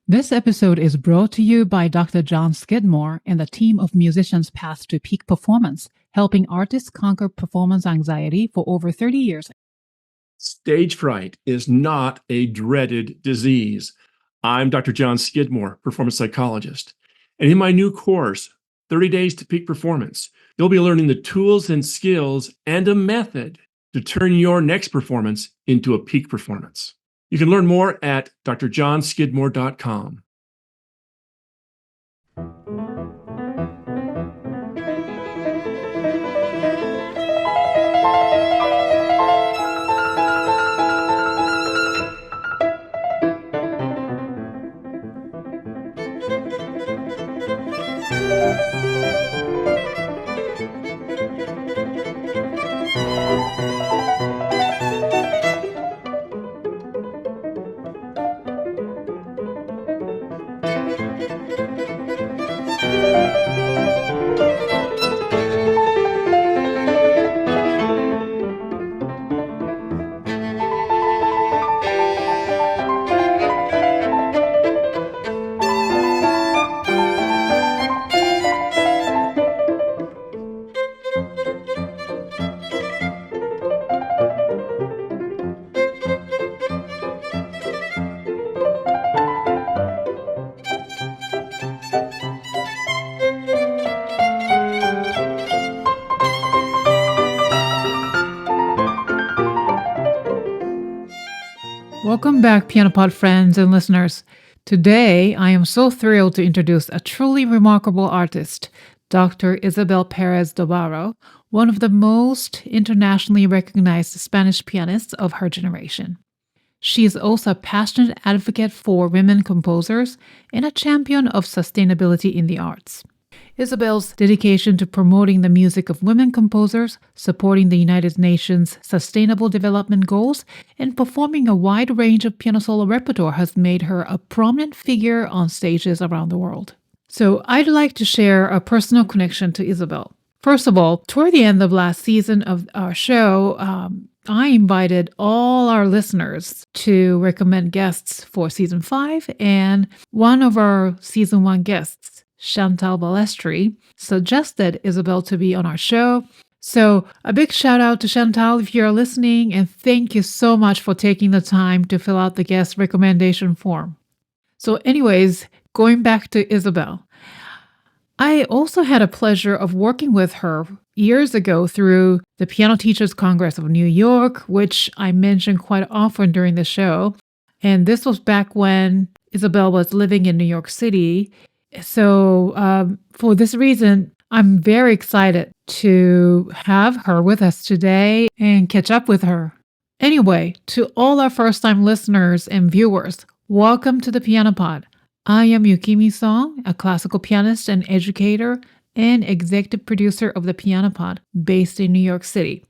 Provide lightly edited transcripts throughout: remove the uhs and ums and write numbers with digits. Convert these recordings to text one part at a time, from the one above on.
This episode is brought to you by Dr. Jon Skidmore and the team of musicians Path to Peak Performance, helping artists conquer performance anxiety for over 30 years. Stage fright is not a dreaded disease. I'm Dr. Jon Skidmore, performance psychologist. And in my new course, 30 Days to Peak Performance, you'll be learning the tools and skills and a method to turn your next performance into a peak performance. You can learn more at drjonskidmore.com. Welcome back, PianoPod friends and listeners. Today, I am so thrilled to introduce a truly remarkable artist, Dr. Isabel Pérez Dobarro, one of the most internationally recognized Spanish pianists of her generation. She is also a passionate advocate for women composers and a champion of sustainability in the arts. Isabel's dedication to promoting the music of women composers, supporting the United Nations Sustainable Development Goals, and performing a wide range of piano solo repertoire has made her a prominent figure on stages around the world. So I'd like to share a personal connection to Isabel. First of all, toward the end of last season of our show, I invited all our listeners to recommend guests for Season 5, and one of our Season 1 guests, Chantal Balestri, suggested Isabel to be on our show. So a big shout out to Chantal if you're listening, and thank you so much for taking the time to fill out the guest recommendation form. So anyways, going back to Isabel, I also had a pleasure of working with her years ago through the Piano Teachers Congress of New York, which I mentioned quite often during the show. And this was back when Isabel was living in New York City. So for this reason, I'm very excited to have her with us today and catch up with her. Anyway, to all our first-time listeners and viewers, welcome to the Piano Pod. I am Yukimi Song, a classical pianist and educator and executive producer of the Piano Pod based in New York City.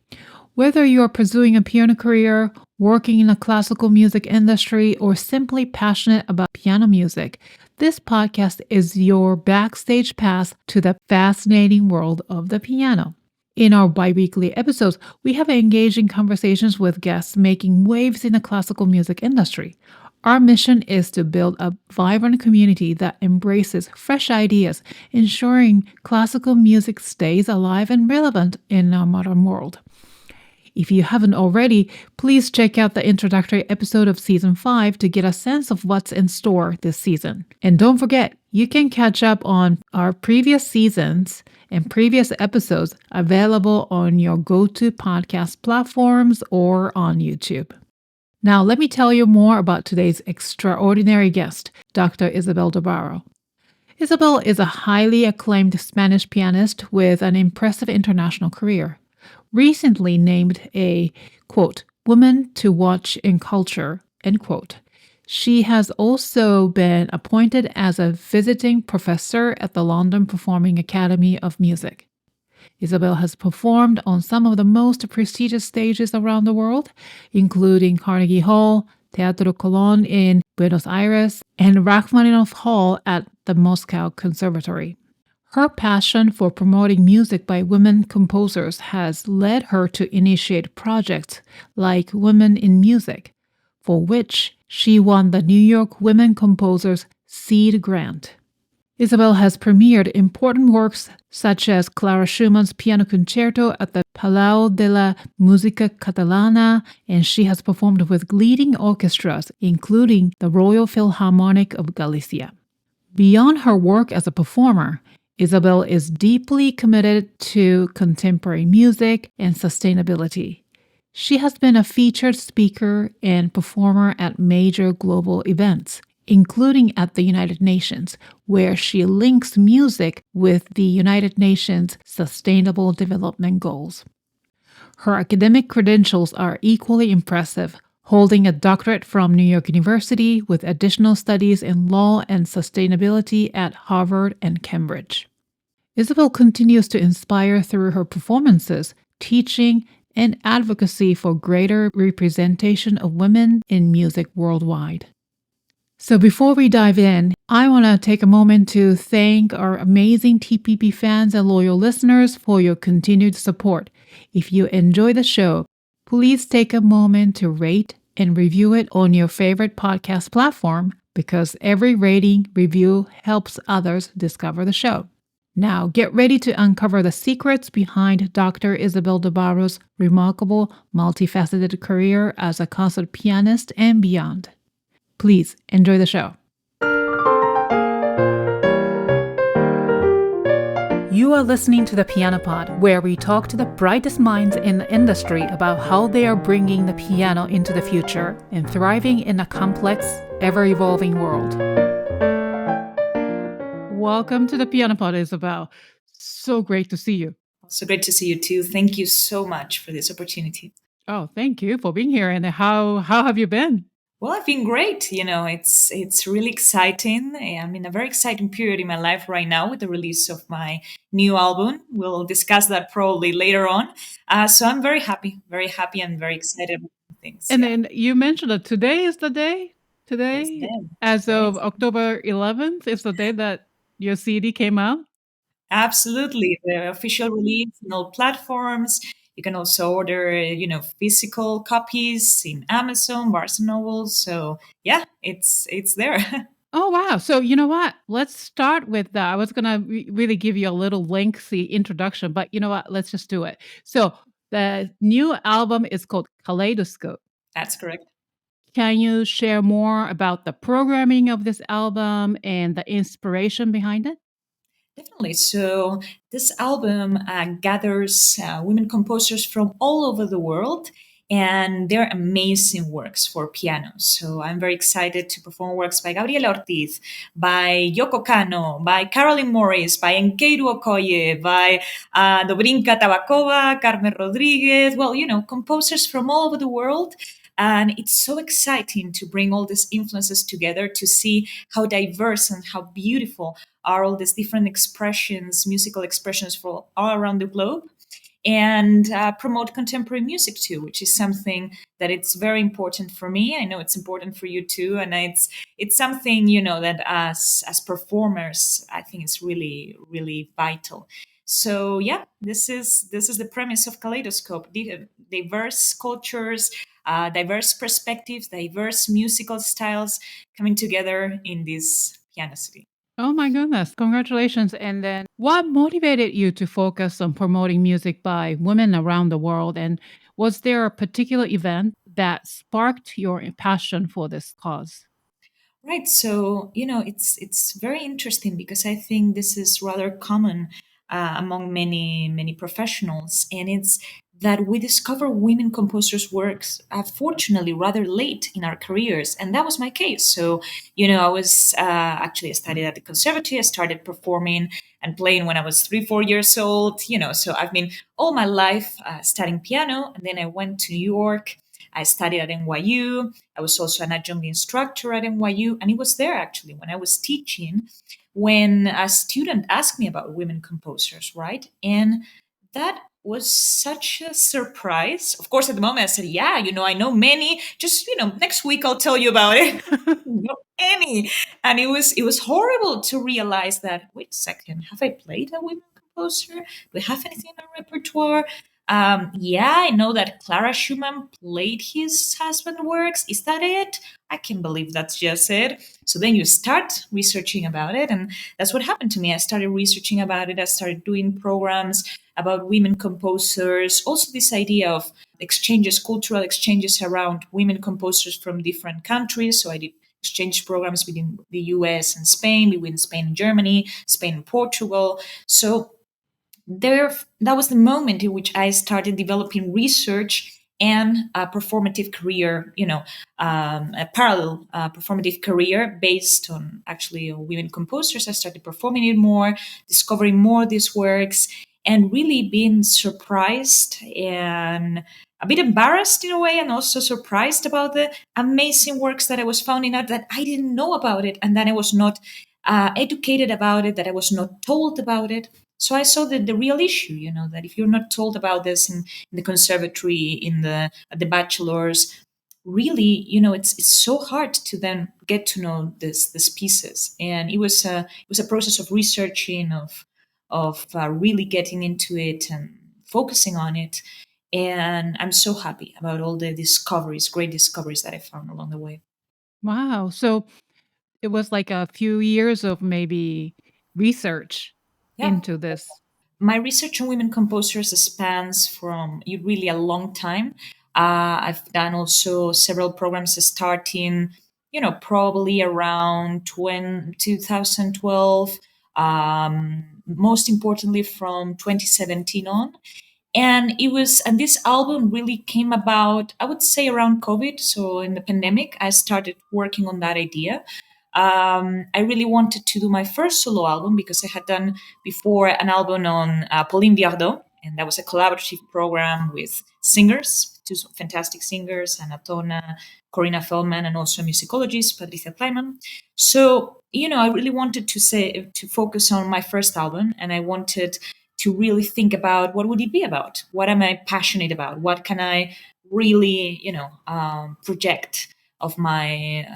Whether you are pursuing a piano career, working in the classical music industry, or simply passionate about piano music, this podcast is your backstage pass to the fascinating world of the piano. In our bi-weekly episodes, we have engaging conversations with guests making waves in the classical music industry. Our mission is to build a vibrant community that embraces fresh ideas, ensuring classical music stays alive and relevant in our modern world. If you haven't already, please check out the introductory episode of Season 5 to get a sense of what's in store this season. And don't forget, you can catch up on our previous seasons and previous episodes available on your go-to podcast platforms or on YouTube. Now, let me tell you more about today's extraordinary guest, Dr. Isabel Dobarro. Isabel is a highly acclaimed Spanish pianist with an impressive international career. Recently named a, quote, woman to watch in culture, end quote. She has also been appointed as a visiting professor at the London Performing Academy of Music. Isabel has performed on some of the most prestigious stages around the world, including Carnegie Hall, Teatro Colón in Buenos Aires, and Rachmaninoff Hall at the Moscow Conservatory. Her passion for promoting music by women composers has led her to initiate projects like Women in Music, for which She won the New York Women Composers Seed Grant. Isabel has premiered important works such as Clara Schumann's Piano Concerto at the Palau de la Música Catalana, and she has performed with leading orchestras, including the Royal Philharmonic of Galicia. Beyond her work as a performer, Isabel is deeply committed to contemporary music and sustainability. She has been a featured speaker and performer at major global events, including at the United Nations, where she links music with the United Nations Sustainable Development Goals. Her academic credentials are equally impressive, holding a doctorate from New York University with additional studies in law and sustainability at Harvard and Cambridge. Isabel continues to inspire through her performances, teaching, and advocacy for greater representation of women in music worldwide. So before we dive in, I want to take a moment to thank our amazing TPP fans and loyal listeners for your continued support. If you enjoy the show, please take a moment to rate and review it on your favorite podcast platform because every rating review helps others discover the show. Now, get ready to uncover the secrets behind Dr. Isabel Dobarro's remarkable, multifaceted career as a concert pianist and beyond. Please enjoy the show. You are listening to the Piano Pod, where we talk to the brightest minds in the industry about how they are bringing the piano into the future and thriving in a complex, ever-evolving world. Welcome to the Piano Pod, Isabel. So great to see you. So great to see you too. Thank you so much for this opportunity. Oh, thank you for being here. And how have you been? Well, I've been great. It's really exciting. I'm in a very exciting period in my life right now with the release of my new album. We'll discuss that probably later on. So I'm very happy, and very excited about things. And then you mentioned that today is the day. Today, Yes, as of October 11th, is the day that your CD came out. Absolutely. The official release in all platforms. You can also order, physical copies in Amazon, Barnes and Noble. So yeah, it's there. Oh, wow. So you know what? Let's start with that. I was going to really give you a little lengthy introduction, but you know what? Let's just do it. So the new album is called Kaleidoscope. That's correct. Can you share more about the programming of this album and the inspiration behind it? Definitely. So this album gathers women composers from all over the world, and they're amazing works for piano. So I'm very excited to perform works by Gabriela Ortiz, by Yoko Kanno, by Caroline Morris, by Nkeru Okoye, by Dobrinka Tabakova, Carmen Rodriguez. Well, composers from all over the world. And it's so exciting to bring all these influences together to see how diverse and how beautiful are all these different expressions, musical expressions from all around the globe, and promote contemporary music too, which is something that it's very important for me. I know it's important for you too, and it's something that as performers, I think is really really vital. So yeah, this is the premise of Kaleidoscope: diverse cultures, diverse perspectives, diverse musical styles coming together in this piano city. Oh my goodness. Congratulations. And then what motivated you to focus on promoting music by women around the world? And was there a particular event that sparked your passion for this cause? Right. So, it's very interesting because I think this is rather common among many professionals, and it's that we discover women composers' works, fortunately, rather late in our careers, and that was my case. So, I was actually I studied at the conservatory. I started performing and playing when I was 3, 4 years old. So I've been all my life studying piano, and then I went to New York. I studied at NYU. I was also an adjunct instructor at NYU. And it was there actually when I was teaching when a student asked me about women composers, right? And that was such a surprise. Of course, at the moment I said, yeah, I know many. Just, next week I'll tell you about it. Not any. And it was horrible to realize that, wait a second, have I played a women composer? Do I have anything in my repertoire? Yeah, I know that Clara Schumann played his husband works. Is that it? I can't believe that's just it. So then you start researching about it, and that's what happened to me. I started researching about it. I started doing programs about women composers. Also, this idea of exchanges, cultural exchanges around women composers from different countries. So I did exchange programs between the US and Spain, between Spain and Germany, Spain and Portugal. So there, that was the moment in which I started developing research and a performative career, a parallel performative career based on actually women composers. I started performing it more, discovering more of these works, and really being surprised and a bit embarrassed in a way, and also surprised about the amazing works that I was finding out that I didn't know about it, and that I was not educated about it, that I was not told about it. So I saw the real issue, that if you're not told about this in the conservatory, in the at the bachelor's, really, it's so hard to then get to know these pieces. And it was a process of researching, of really getting into it and focusing on it. And I'm so happy about all the discoveries, great discoveries that I found along the way. Wow. So it was like a few years of maybe research Yeah. into this. My research on women composers spans from really a long time. I've done also several programs starting, probably around 2012, most importantly from 2017 on. And this album really came about, I would say, around COVID. So in the pandemic, I started working on that idea. I really wanted to do my first solo album because I had done before an album on Pauline Viardot, and that was a collaborative program with singers, two fantastic singers, Anna Tona, Corinna Feldman, and also a musicologist, Patricia Kleiman. So, I really wanted to focus on my first album, and I wanted to really think about what would it be about? What am I passionate about? What can I really, project of my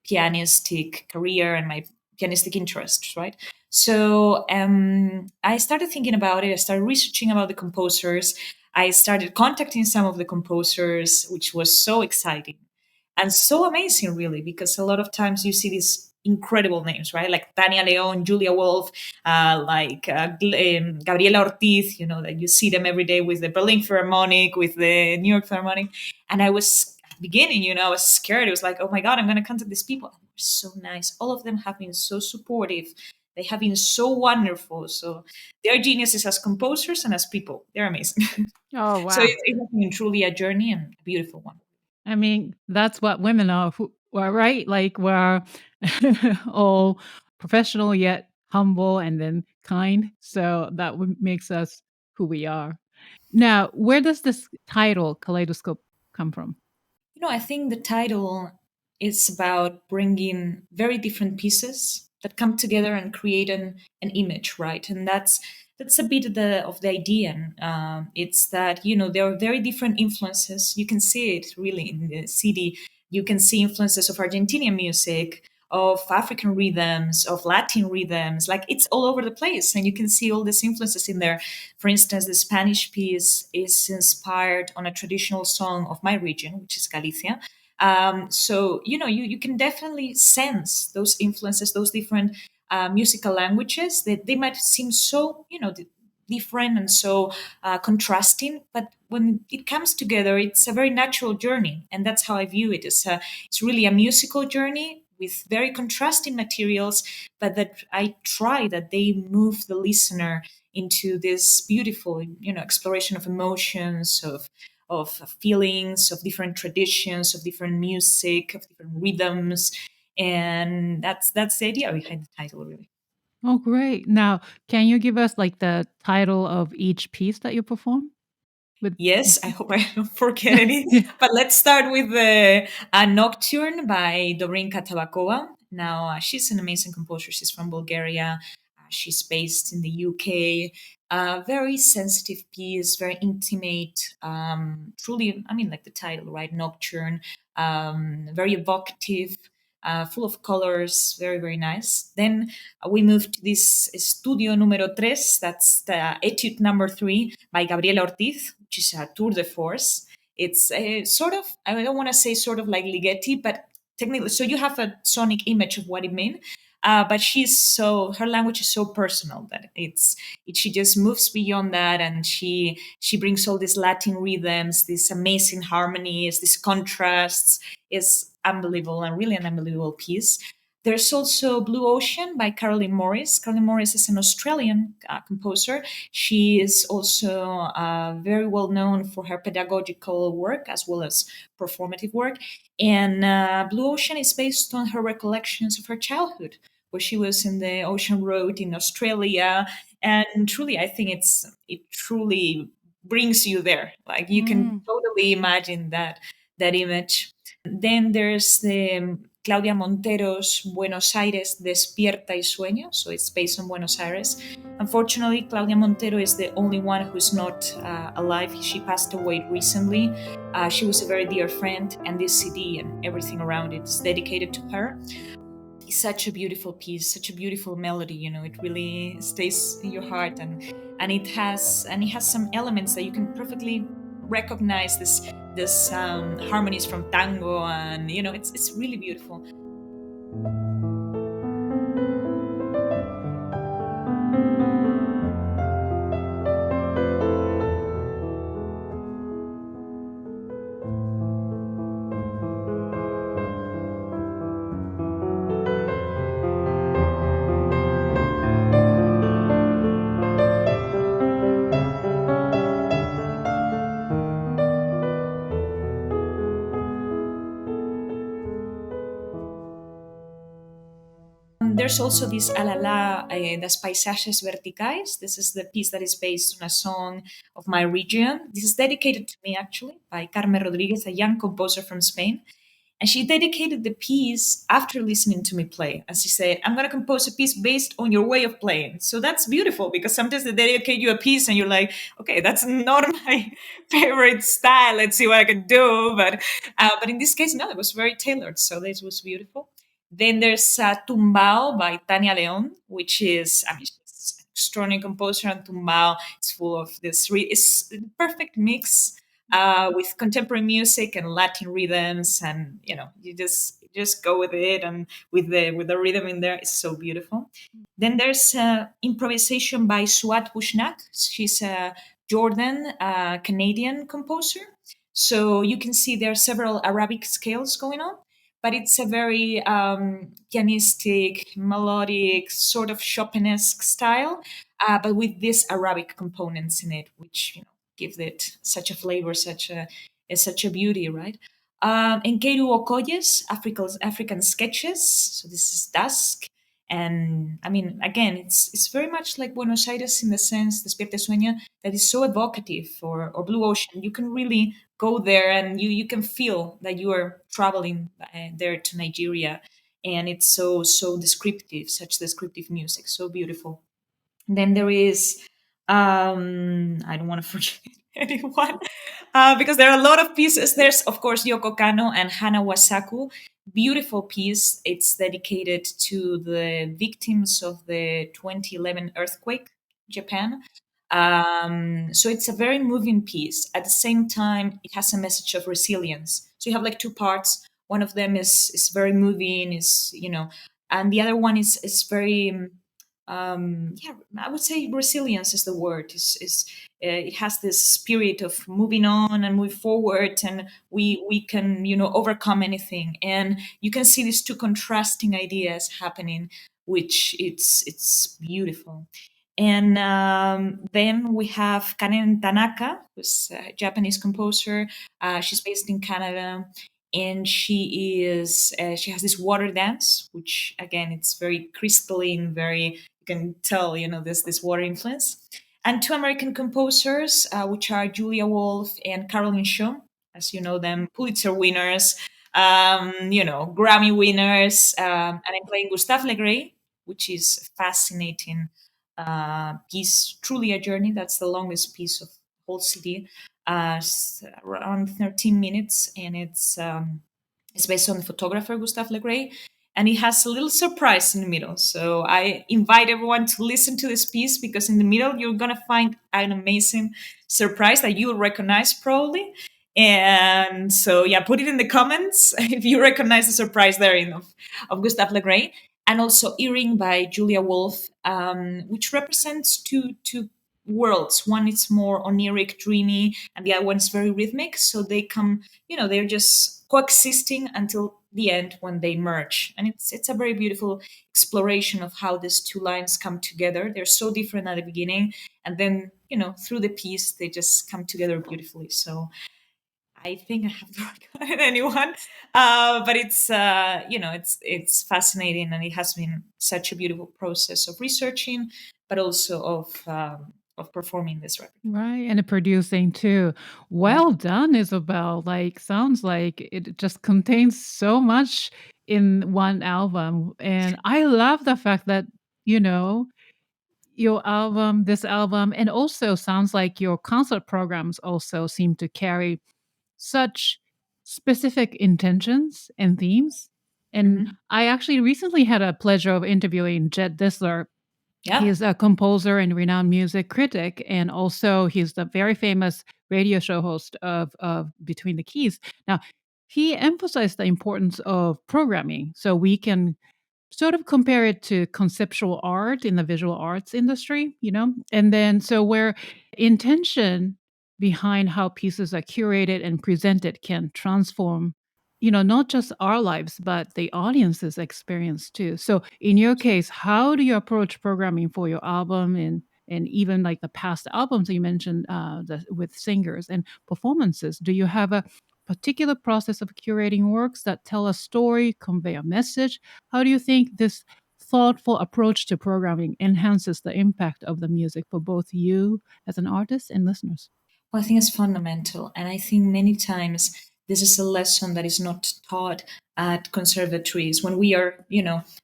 pianistic career and my pianistic interests, right? So I started thinking about it. I started researching about the composers. I started contacting some of the composers, which was so exciting and so amazing, really, because a lot of times you see these incredible names, right? Like Tania Leon, Julia Wolf, Gabriela Ortiz, that you see them every day with the Berlin Philharmonic, with the New York Philharmonic. And I was, at the beginning, I was scared. It was like, oh my God, I'm going to contact these people. And they're so nice. All of them have been so supportive. They have been so wonderful. So they're geniuses as composers and as people. They're amazing. Oh, So wow. it has been truly a journey and a beautiful one. I mean, that's what women are, right? Like we're all professional yet humble and then kind. So that makes us who we are. Now, where does this title Kaleidoscope come from? I think the title is about bringing very different pieces that come together and create an image, right? And that's a bit of the idea. And it's that there are very different influences. You can see it really in the CD. You can see influences of Argentinian music, of African rhythms, of Latin rhythms. Like it's all over the place, and you can see all these influences in there. For instance, the Spanish piece is inspired on a traditional song of my region, which is Galicia. So you can definitely sense those influences, those different musical languages that they might seem so different and so contrasting, but when it comes together, it's a very natural journey, and that's how I view it. It's really a musical journey with very contrasting materials, but that I try that they move the listener into this beautiful, exploration of emotions, of feelings, of different traditions, of different music, of different rhythms, and that's the idea behind the title, really. Oh, great. Now, can you give us like the title of each piece that you perform with Yes, each I piece? hope I don't forget any. Yeah. But let's start with a Nocturne by Dobrinka Tabakova. Now, she's an amazing composer. She's from Bulgaria. She's based in the UK. Very sensitive piece, very intimate. Truly, I mean, like the title, right? Nocturne. Very evocative. full of colors, very, very nice. Then we moved to this Estudio Número 3, that's the Etude number 3 by Gabriela Ortiz, which is a tour de force. It's a sort of, I don't want to say sort of like Ligeti, but technically, so you have a sonic image of what it means. But her language is so personal that she just moves beyond that, and she brings all these Latin rhythms, these amazing harmonies, these contrasts. Is unbelievable and really an unbelievable piece. There's also Blue Ocean by Caroline Morris. Caroline Morris is an Australian composer. She is also very well known for her pedagogical work as well as performative work. And Blue Ocean is based on her recollections of her childhood, where she was in the ocean road in Australia. And truly, I think it truly brings you there. Like you can totally imagine that image. Then there's the Claudia Montero's Buenos Aires Despierta y Sueño. So it's based on Buenos Aires. Unfortunately, Claudia Montero is the only one who's not alive. She passed away recently. She was a very dear friend, and this CD and everything around it is dedicated to her. It's such a beautiful piece, such a beautiful melody. It really stays in your heart, and it has some elements that you can perfectly recognize this harmonies from tango, and it's really beautiful. There's also this Alala, Das Paisajes Verticais. This is the piece that is based on a song of my region. This is dedicated to me, actually, by Carmen Rodriguez, a young composer from Spain. And she dedicated the piece after listening to me play. And she said, I'm going to compose a piece based on your way of playing. So that's beautiful, because sometimes they dedicate you a piece and you're like, okay, that's not my favorite style. Let's see what I can do. But in this case, no, it was very tailored. So this was beautiful. Then there's Tumbao by Tania Leon, which is, she's an extraordinary composer, and Tumbao is full of this. It's a perfect mix with contemporary music and Latin rhythms, and you just go with it, and with the rhythm in there, it's so beautiful. Then there's improvisation by Suat Bushnak. She's a Jordan Canadian composer. So you can see there are several Arabic scales going on, but it's a very pianistic, melodic, sort of Chopinesque style, but with these Arabic components in it, which give it such a flavor, such a beauty, right? And Keiru Okoye's African sketches. So this is Dusk. And again, it's very much like Buenos Aires in the sense, Despierta Sueño, that is so evocative, or Blue Ocean. You can really go there, and you can feel that you are traveling there to Nigeria. And it's so descriptive, such descriptive music, so beautiful. Then there is, I don't want to forget anyone, because there are a lot of pieces. There's, of course, Yoko Kano and Hana Wasaku. Beautiful piece. It's dedicated to the victims of the 2011 earthquake, Japan. So it's a very moving piece. At the same time, it has a message of resilience. So you have like two parts. One of them is very moving, and the other one is very I would say resilience is the word. It has this spirit of moving on and move forward, and we can overcome anything. And you can see these two contrasting ideas happening, which it's beautiful. And then we have Karen Tanaka, who's a Japanese composer. She's based in Canada, and she has this water dance, which again, it's very crystalline, very, you can tell, there's this water influence. And two American composers, which are Julia Wolf and Caroline Shaw, as you know them, Pulitzer winners, Grammy winners. And I'm playing Gustave Legray, which is fascinating piece, truly a journey. That's the longest piece of the whole CD, around 13 minutes, and it's based on the photographer Gustave Legray. and it has a little surprise in the middle. So I invite everyone to listen to this piece, because in the middle you're gonna find an amazing surprise that you'll recognize probably. And so yeah, put it in the comments if you recognize the surprise there of Gustave Le Gray. And also Earring by Julia Wolf, which represents two worlds. One is more oniric, dreamy, and the other one is very rhythmic. So they come, they're just coexisting until the end when they merge. And it's a very beautiful exploration of how these two lines come together. They're so different at the beginning, and then through the piece they just come together beautifully. So I think I have not recommend anyone, but it's fascinating, and it has been such a beautiful process of researching, but also of performing this repertoire. Right, and the producing too. Yeah. Well done, Isabel. Like, sounds like it just contains so much in one album. And I love the fact that, you know, this album, and also sounds like your concert programs also seem to carry such specific intentions and themes. And Hmm. I actually recently had a pleasure of interviewing Jet Disler. Yeah. He's a composer and renowned music critic, and also he's the very famous radio show host of Between the Keys. Now, he emphasized the importance of programming, so we can sort of compare it to conceptual art in the visual arts industry, and then so where intention behind how pieces are curated and presented can transform, not just our lives, but the audience's experience too. So in your case, how do you approach programming for your album, and even like the past albums that you mentioned, with singers and performances? Do you have a particular process of curating works that tell a story, convey a message? How do you think this thoughtful approach to programming enhances the impact of the music for both you as an artist and listeners? Well, I think it's fundamental. And I think many times this is a lesson that is not taught at conservatories. When we are,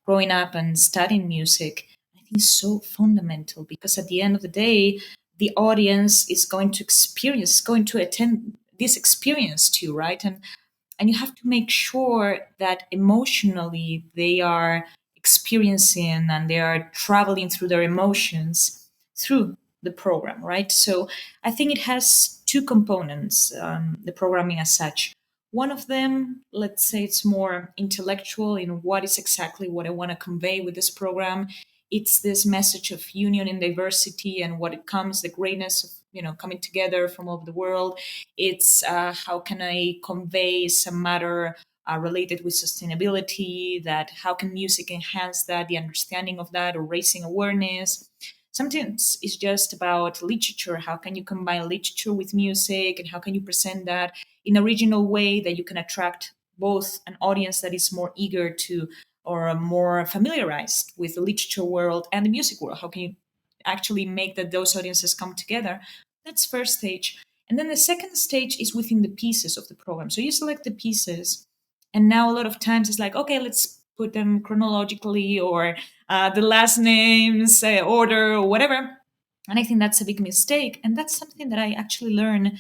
growing up and studying music, I think it's so fundamental, because at the end of the day, the audience is going to attend this experience too, right? And you have to make sure that emotionally they are experiencing and they are traveling through their emotions through the program, right? So I think it has two components, the programming as such. One of them, let's say, it's more intellectual in what is exactly what I want to convey with this program. It's this message of union and diversity, and what it comes, the greatness of coming together from all over the world. It's how can I convey some matter related with sustainability, that how can music enhance that, the understanding of that, or raising awareness. Sometimes it's just about literature. How can you combine literature with music, and how can you present that in a regional way that you can attract both an audience that is more eager to, or more familiarized with the literature world and the music world? How can you actually make that those audiences come together? That's first stage. And then the second stage is within the pieces of the program. So you select the pieces, and now a lot of times it's like, okay, let's put them chronologically, or the last names order, or whatever. And I think that's a big mistake. And that's something that I actually learned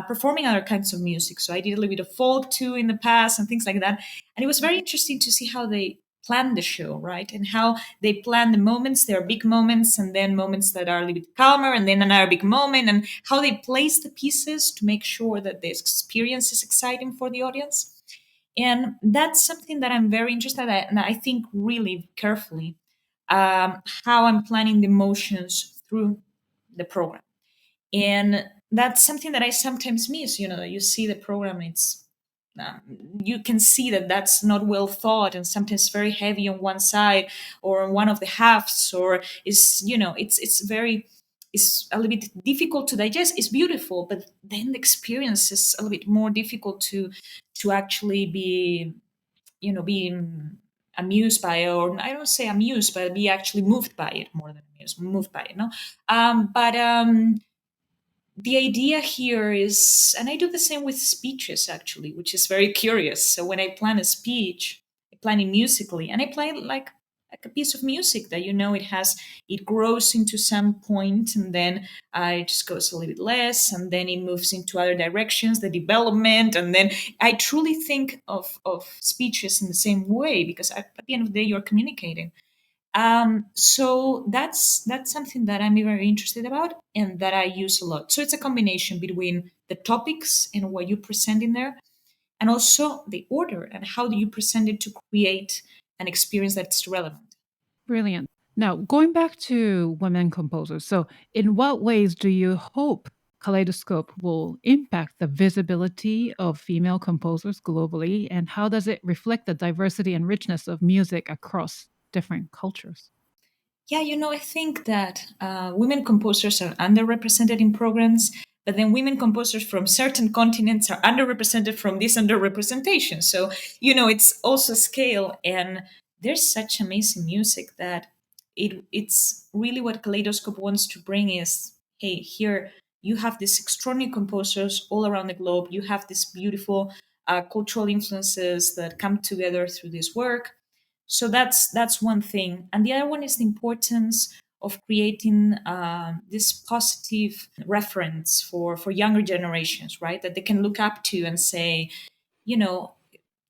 performing other kinds of music. So I did a little bit of folk too in the past and things like that. And it was very interesting to see how they plan the show, right? And how they plan the moments. There are big moments, and then moments that are a little bit calmer, and then another big moment, and how they place the pieces to make sure that the experience is exciting for the audience. And that's something that I'm very interested in, and I think really carefully how I'm planning the motions through the program. And that's something that I sometimes miss. You see the program, it's um, you can see that that's not well thought, and sometimes very heavy on one side or on one of the halves, or is it's a little bit difficult to digest. It's beautiful, but then the experience is a little bit more difficult to actually be amused by it, or I don't say amused, but be actually moved by it more than amused, moved by it. No, but the idea here is, and I do the same with speeches actually, which is very curious. So when I plan a speech, I plan it musically, and I plan it like like a piece of music that it grows into some point, and then it just goes a little bit less, and then it moves into other directions, the development, and then I truly think of speeches in the same way, because at the end of the day you're communicating. So that's something that I'm very interested about and that I use a lot. So it's a combination between the topics and what you present in there, and also the order and how do you present it to create an experience that's relevant. Brilliant. Now, going back to women composers, so in what ways do you hope Kaleidoscope will impact the visibility of female composers globally, and how does it reflect the diversity and richness of music across different cultures? Yeah, I think that women composers are underrepresented in programs, but then women composers from certain continents are underrepresented from this underrepresentation. So, it's also scale, and there's such amazing music that it's really what Kaleidoscope wants to bring is, hey, here you have these extraordinary composers all around the globe. You have these beautiful cultural influences that come together through this work. So that's one thing, and the other one is the importance of creating this positive reference for younger generations, right? That they can look up to and say, you know,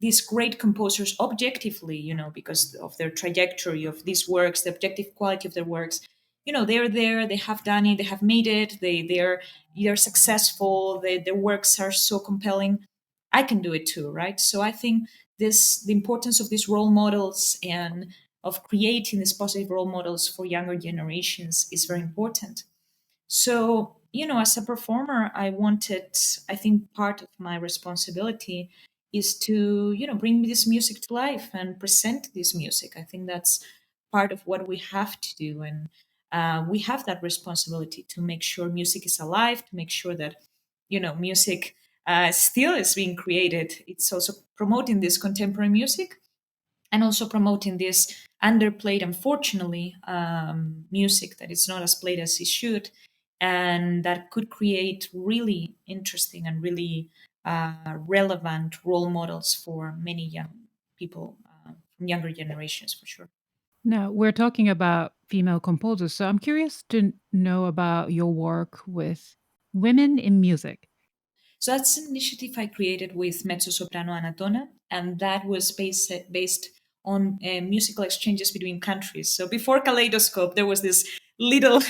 these great composers objectively, because of their trajectory of these works, the objective quality of their works. They're there, they have done it, they have made it, they're successful, their works are so compelling. I can do it too, right? So I think the importance of these role models and of creating these positive role models for younger generations is very important. So, as a performer, I think part of my responsibility is to, bring this music to life and present this music. I think that's part of what we have to do. And we have that responsibility to make sure music is alive, to make sure that, music still is being created. It's also promoting this contemporary music and also promoting this underplayed, unfortunately, music that is not as played as it should, and that could create really interesting and really relevant role models for many young people from younger generations, for sure. Now, we're talking about female composers, so I'm curious to know about your work with women in music. So that's an initiative I created with mezzo soprano Anatona, and that was based on musical exchanges between countries. So before Kaleidoscope, there was this little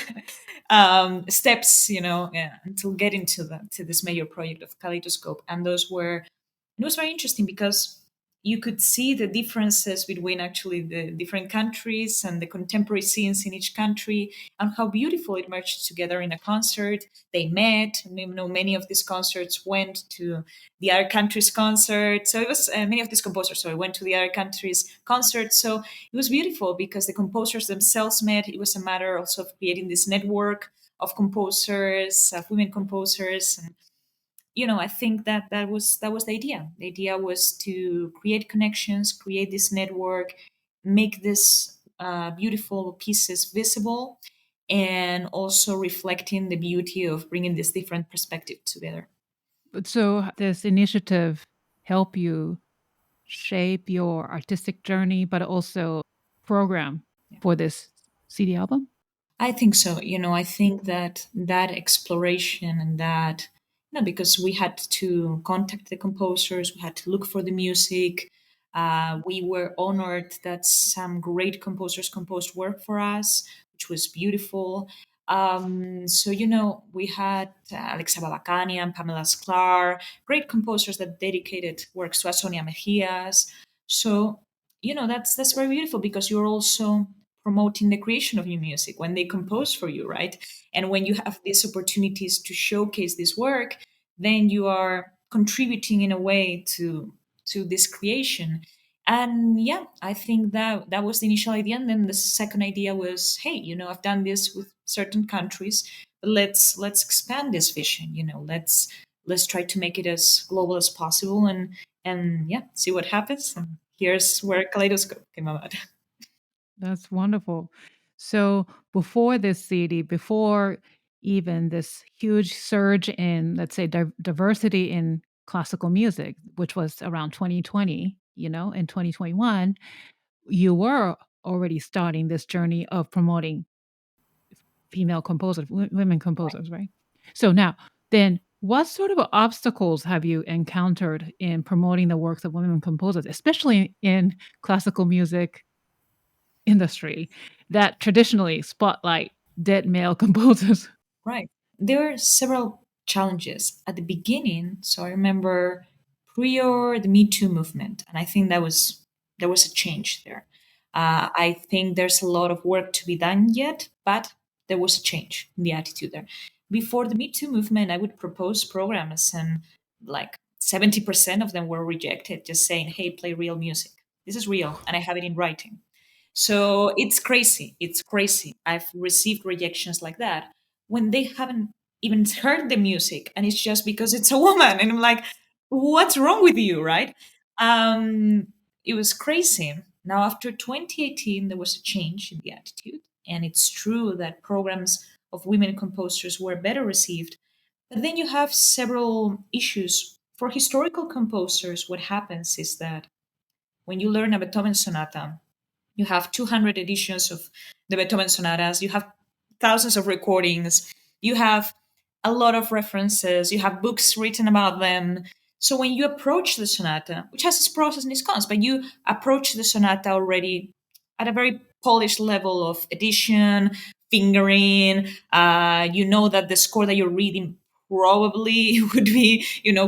steps, until getting to this major project of Kaleidoscope, and it was very interesting because you could see the differences between actually the different countries and the contemporary scenes in each country, and how beautiful it merged together in a concert. They met, and many of these concerts went to the other country's concert. So it was many of these composers, so I went to the other country's concert. So it was beautiful because the composers themselves met. It was a matter also of creating this network of composers, of women composers, and I think that was the idea. The idea was to create connections, create this network, make this beautiful pieces visible, and also reflecting the beauty of bringing this different perspective together. So, this initiative help you shape your artistic journey, but also program Yeah. for this CD album? I think so. I think that exploration and that, because we had to contact the composers, we had to look for the music. We were honored that some great composers composed work for us, which was beautiful. So, we had Alexa Babakanian, Pamela Sklar, great composers that dedicated works to us, Sonia Mejias. So, that's very beautiful because you're also promoting the creation of new music when they compose for you, right? And when you have these opportunities to showcase this work, then you are contributing in a way to this creation. And yeah, I think that was the initial idea. And then the second idea was, hey, I've done this with certain countries, but let's expand this vision. Let's try to make it as global as possible, and yeah, see what happens. And here's where Kaleidoscope came about. That's wonderful. So, before this CD, before even this huge surge in, let's say, diversity in classical music, which was around 2020, in 2021, you were already starting this journey of promoting female composers, women composers, right? So now, then, what sort of obstacles have you encountered in promoting the works of women composers, especially in classical music industry that traditionally spotlight dead male composers? Right. There are several challenges at the beginning. So I remember prior the Me Too movement, and I think there was a change there. I think there's a lot of work to be done yet, but there was a change in the attitude there. Before the Me Too movement, I would propose programs, and like 70% of them were rejected, just saying, "Hey, play real music. This is real, and I have it in writing." So it's crazy. It's crazy. I've received rejections like that when they haven't even heard the music, and it's just because it's a woman. And I'm like, what's wrong with you, right? It was crazy. Now, after 2018, there was a change in the attitude. And it's true that programs of women composers were better received. But then you have several issues. For historical composers, what happens is that when you learn a Beethoven sonata, you have 200 editions of the Beethoven sonatas. You have thousands of recordings. You have a lot of references. You have books written about them. So when you approach the sonata, which has its pros and its cons, but you approach the sonata already at a very polished level of edition, fingering. You know that the score that you're reading probably would be,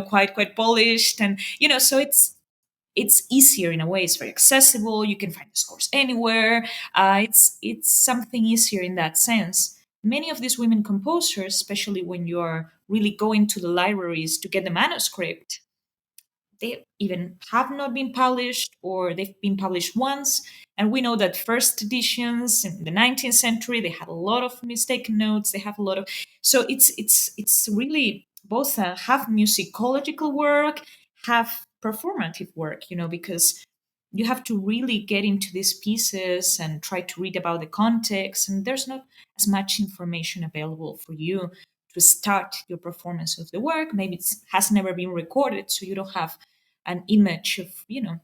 quite polished, and so it's easier in a way. It's very accessible. You can find the scores anywhere. It's something easier in that sense. Many of these women composers, especially when you're really going to the libraries to get the manuscript, they even have not been published, or they've been published once. And we know that first editions in the 19th century, they had a lot of mistaken notes. They have a lot of, so it's really both have musicological work, have performative work, because you have to really get into these pieces and try to read about the context, and there's not as much information available for you to start your performance of the work. Maybe it has never been recorded, so you don't have an image of,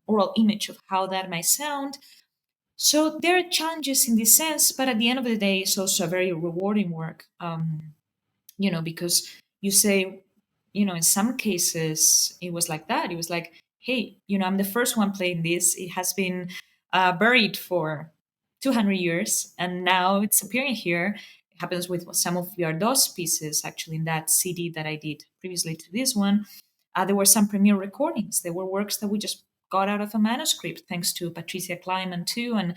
oral image of how that might sound. So there are challenges in this sense, but at the end of the day, it's also a very rewarding work. Because you say, in some cases, it was like that. It was like, hey, I'm the first one playing this. It has been buried for 200 years, and now it's appearing here. It happens with some of Viardot's pieces, actually, in that CD that I did previously to this one. There were some premiere recordings. There were works that we just got out of a manuscript, thanks to Patricia Kleiman too, and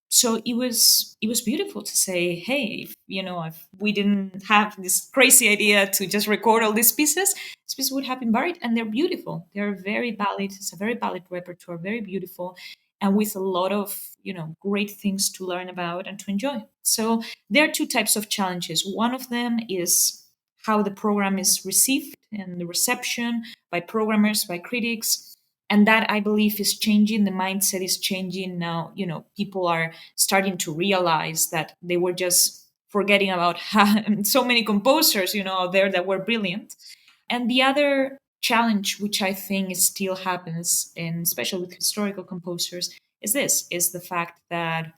so it was beautiful to say, hey, if we didn't have this crazy idea to just record all these pieces would have been buried, and they're beautiful. They're very valid. It's a very valid repertoire, very beautiful, and with a lot of great things to learn about and to enjoy. So there are two types of challenges. One of them is how the program is received and the reception by programmers, by critics, and that, I believe, is changing. The mindset is changing now. People are starting to realize that they were just forgetting about so many composers out there that were brilliant. And the other challenge, which I think still happens, and especially with historical composers, is the fact that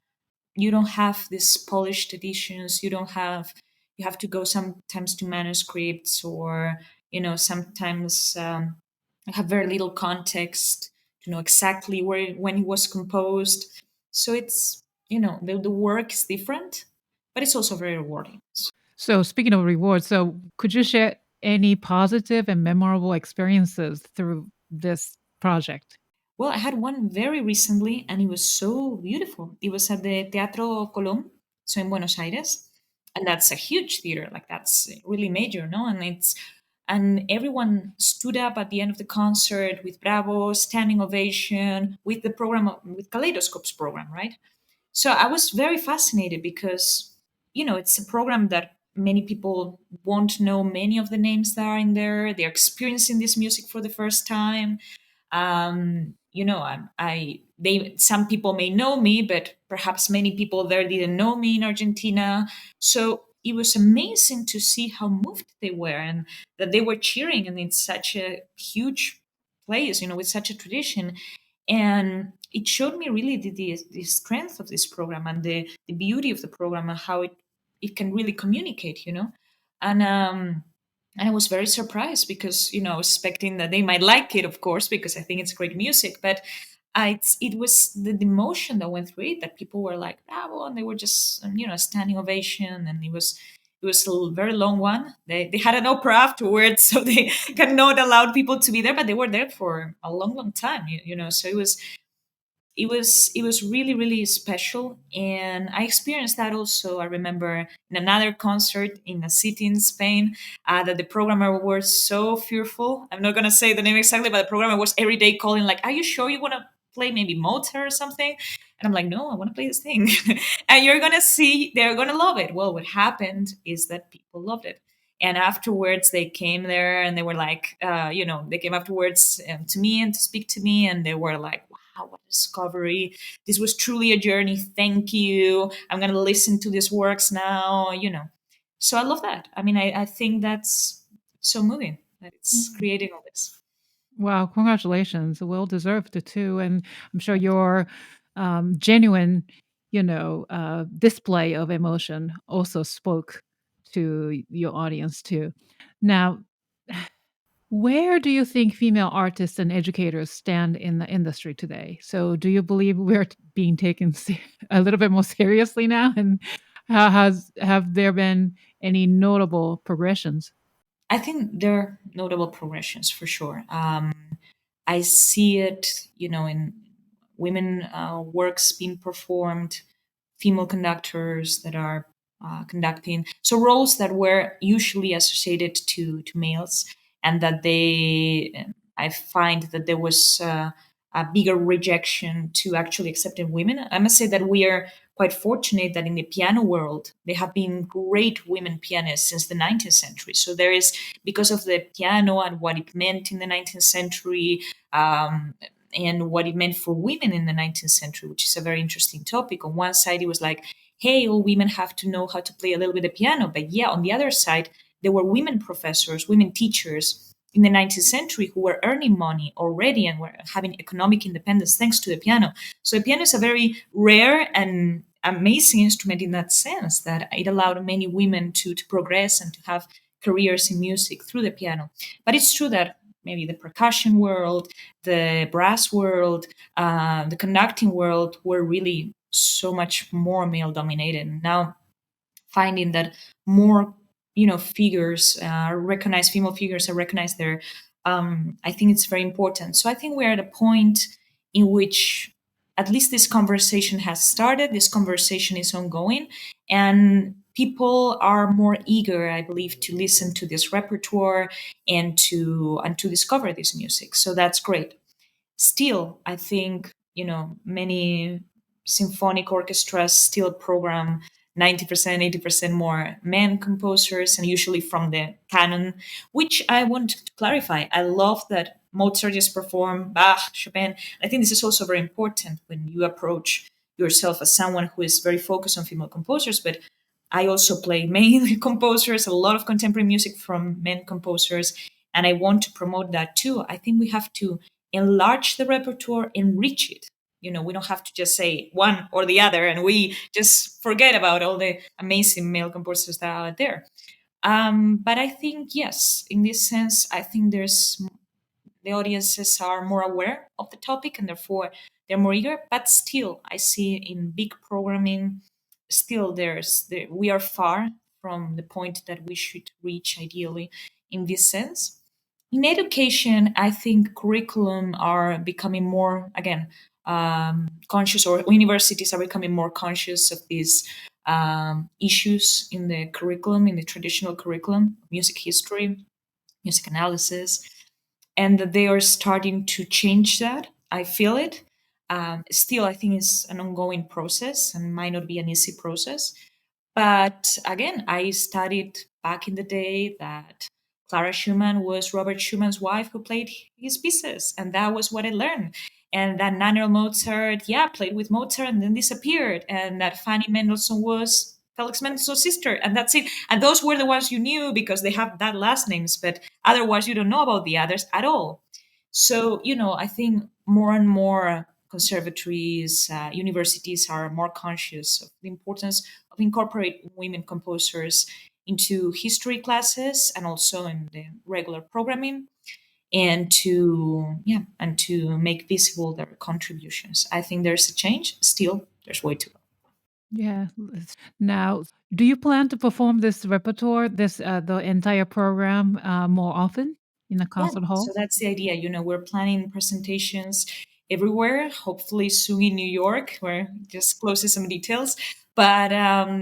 you don't have these polished editions. You have to go sometimes to manuscripts, or sometimes have very little context to know exactly where, when it was composed. So it's, the work is different, but it's also very rewarding. So, speaking of rewards, so could you share any positive and memorable experiences through this project? Well, I had one very recently, and it was so beautiful. It was at the Teatro Colón, so in Buenos Aires, and that's a huge theater. Like, that's really major, no? And everyone stood up at the end of the concert with bravo, standing ovation, with the program, with Kaleidoscope's program, right? So I was very fascinated because, it's a program that many people won't know many of the names that are in there. They're experiencing this music for the first time. Some people may know me, but perhaps many people there didn't know me in Argentina. So it was amazing to see how moved they were, and that they were cheering, and it's such a huge place, with such a tradition. And it showed me really the strength of this program and the beauty of the program and how it can really communicate, and and I was very surprised because I was expecting that they might like it, of course, because I think it's great music. But it was the emotion that went through it, that people were like bravo, and they were just standing ovation, and it was a very long one. They had an opera afterwards, so they cannot allow people to be there, but they were there for a long, long time. So it was really, really special, and I experienced that also. I remember in another concert in a city in Spain, that the programmer was so fearful. I'm not going to say the name exactly, but the programmer was every day calling like, are you sure you want to play maybe Mozart or something? And I'm like, no, I want to play this thing. And you're going to see they're going to love it. Well, what happened is that people loved it. And afterwards they came there and they were like, they came afterwards, to me and to speak to me, and they were like, wow, what a discovery. This was truly a journey. Thank you. I'm going to listen to these works now. So I love that. I mean, I think that's so moving that it's Mm. creating all this. Wow, congratulations. Well deserved too. And I'm sure your genuine, display of emotion also spoke to your audience too. Now, where do you think female artists and educators stand in the industry today? So, do you believe we're being taken a little bit more seriously now? And have there been any notable progressions? I think there are notable progressions for sure. I see it, in women works being performed, female conductors that are conducting. So roles that were usually associated to males, and that I find that there was a bigger rejection to actually accepting women. I must say that we are quite fortunate that in the piano world, there have been great women pianists since the 19th century. So there is, because of the piano and what it meant in the 19th century, um, and what it meant for women in the 19th century, which is a very interesting topic. On one side, it was like, hey, all women have to know how to play a little bit of piano. But yeah, on the other side, there were women professors, women teachers in the 19th century who were earning money already and were having economic independence thanks to the piano. So the piano is a very rare and amazing instrument in that sense, that it allowed many women to progress and to have careers in music through the piano. But it's true that maybe the percussion world, the brass world, the conducting world were really so much more male dominated. Now finding that more figures are recognized, female figures are recognized there, I think it's very important. So I think we're at a point in which at least this conversation has started, this conversation is ongoing, and people are more eager, I believe, to listen to this repertoire and to discover this music. So that's great. Still, I think, many symphonic orchestras still program 90%, 80% more men composers, and usually from the canon, which I want to clarify. I love that Mozart just performed Bach, Chopin. I think this is also very important when you approach yourself as someone who is very focused on female composers, but I also play male composers, a lot of contemporary music from men composers, and I want to promote that too. I think we have to enlarge the repertoire, enrich it. We don't have to just say one or the other and we just forget about all the amazing male composers that are there. But I think, yes, in this sense, I think the audiences are more aware of the topic and therefore they're more eager. But still, I see in big programming, still we are far from the point that we should reach ideally in this sense. In education, I think curriculum are becoming more, again, conscious, or universities are becoming more conscious of these issues in the curriculum, in the traditional curriculum, music history, music analysis, and that they are starting to change that. I feel it. Still, I think it's an ongoing process and might not be an easy process. But again, I studied back in the day that Clara Schumann was Robert Schumann's wife who played his pieces, and that was what I learned. And that Nannerl Mozart, yeah, played with Mozart and then disappeared, and that Fanny Mendelssohn was Felix Mendelssohn's sister, and that's it. And those were the ones you knew because they have that last names, but otherwise you don't know about the others at all. So, I think more and more conservatories, universities are more conscious of the importance of incorporate women composers into history classes and also in the regular programming, and to make visible their contributions. I think there's a change. Still, there's way to go. Yeah. Now, do you plan to perform this repertoire, the entire program, more often in a Yeah, concert so hall? that's the idea. We're planning presentations everywhere, hopefully soon in New York, where just closing some details. But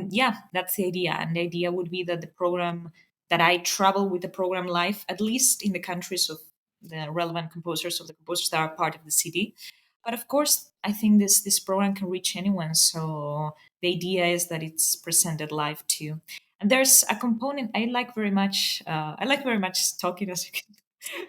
yeah, that's the idea. And the idea would be that the program, that I travel with the program live, at least in the countries of the relevant composers, of the composers that are part of the city. But of course, I think this program can reach anyone. So the idea is that it's presented live too. And there's a component I like very much. I like very much talking, as you can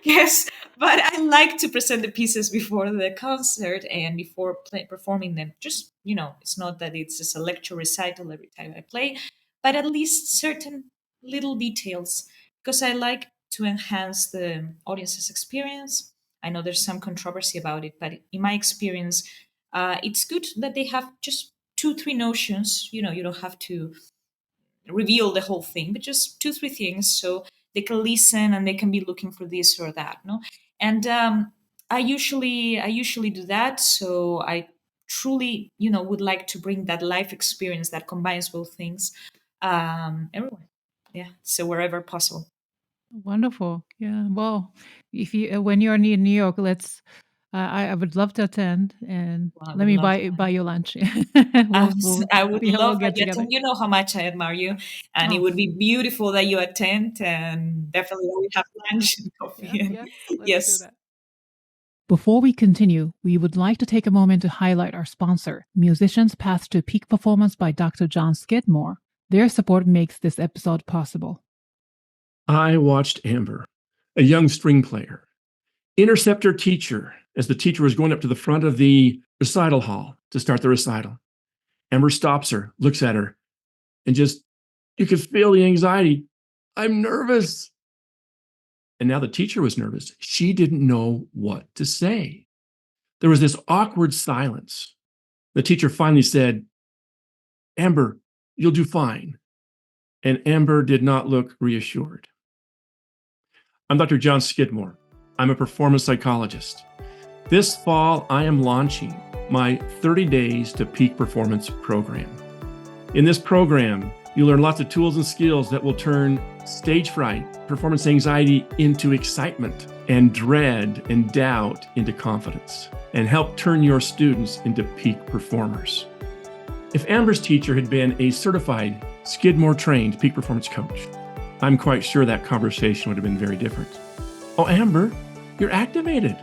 yes, but I like to present the pieces before the concert and before performing them. Just, it's not that it's just a lecture recital every time I play, but at least certain little details, because I like to enhance the audience's experience. I know there's some controversy about it, but in my experience, it's good that they have just two, three notions. You don't have to reveal the whole thing, but just two, three things, so they can listen and they can be looking for this or that. No, and I usually do that. So I truly, would like to bring that life experience that combines both things, everywhere. Yeah, so wherever possible. Wonderful. Yeah. Well, if you when you're in New York, I would love to attend, and Well, I let would me love buy that. you lunch. We'll I would we'll love that get you together. attend. You know how much I admire you, and it Oh, would be beautiful that you attend, and definitely we have lunch and yeah, coffee. And yeah. Let's do yes. that. Before we continue, we would like to take a moment to highlight our sponsor, Musicians Path to Peak Performance by Dr. Jon Skidmore. Their support makes this episode possible. I watched Amber, a young string player, intercept her teacher as the teacher was going up to the front of the recital hall to start the recital. Amber stops her, looks at her, and just, you could feel the anxiety. I'm nervous. And now the teacher was nervous. She didn't know what to say. There was this awkward silence. The teacher finally said, Amber, you'll do fine. And Amber did not look reassured. I'm Dr. Jon Skidmore. I'm a performance psychologist. This fall, I am launching my 30 Days to Peak Performance program. In this program, you learn lots of tools and skills that will turn stage fright, performance anxiety into excitement, and dread and doubt into confidence, and help turn your students into peak performers. If Amber's teacher had been a certified Skidmore trained peak performance coach, I'm quite sure that conversation would have been very different. Oh, Amber, you're activated.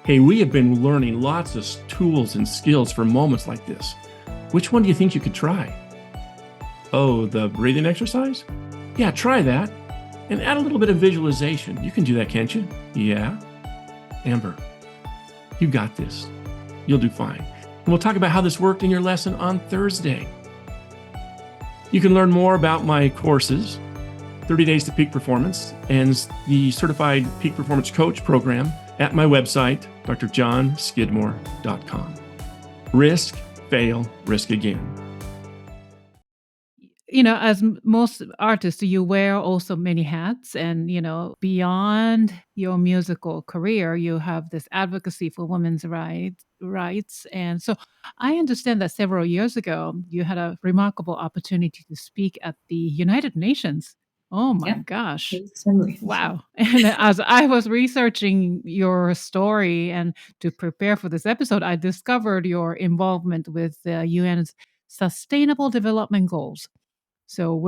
Hey, we have been learning lots of tools and skills for moments like this. Which one do you think you could try? Oh, the breathing exercise? Yeah, try that. And add a little bit of visualization. You can do that, can't you? Yeah. Amber, you got this. You'll do fine. And we'll talk about how this worked in your lesson on Thursday. You can learn more about my courses, 30 Days to Peak Performance, and the Certified Peak Performance Coach program at my website, drjohnskidmore.com. Risk, fail, risk again. As most artists, you wear also many hats, and beyond your musical career, you have this advocacy for women's rights. And so I understand that several years ago you had a remarkable opportunity to speak at the United Nations. Oh my Yeah. gosh. Absolutely. Wow. And as I was researching your story and to prepare for this episode, I discovered your involvement with the UN's Sustainable Development Goals. So,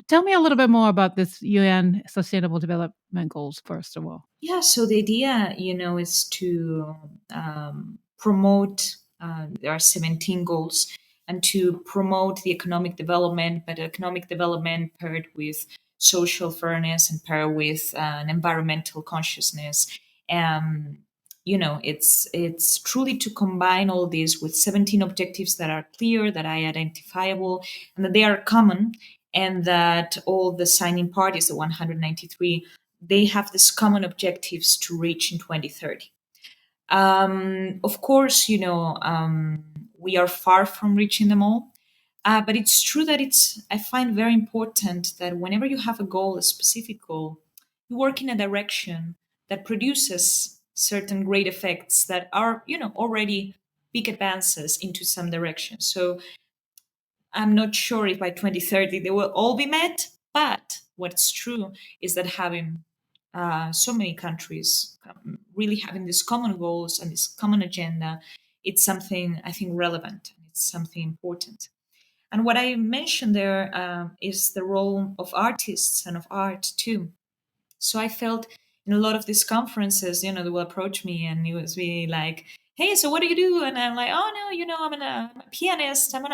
tell me a little bit more about this UN Sustainable Development Goals, first of all. Yeah, so the idea, is to promote, there are 17 goals, and to promote the economic development, but economic development paired with social fairness and paired with an environmental consciousness. Um, it's truly to combine all this with 17 objectives that are clear, that are identifiable, and that they are common, and that all the signing parties, the 193, they have these common objectives to reach in 2030. Of course, we are far from reaching them all. But it's true that I find very important that whenever you have a goal, a specific goal, you work in a direction that produces certain great effects that are, already big advances into some direction. So I'm not sure if by 2030 they will all be met, but what's true is that having so many countries really having these common goals and this common agenda, it's something I think relevant. It's something important. And what I mentioned there is the role of artists and of art too. So I felt in a lot of these conferences, they will approach me and it was be like, "Hey, so what do you do?" And I'm like, "Oh no, I'm a pianist. I played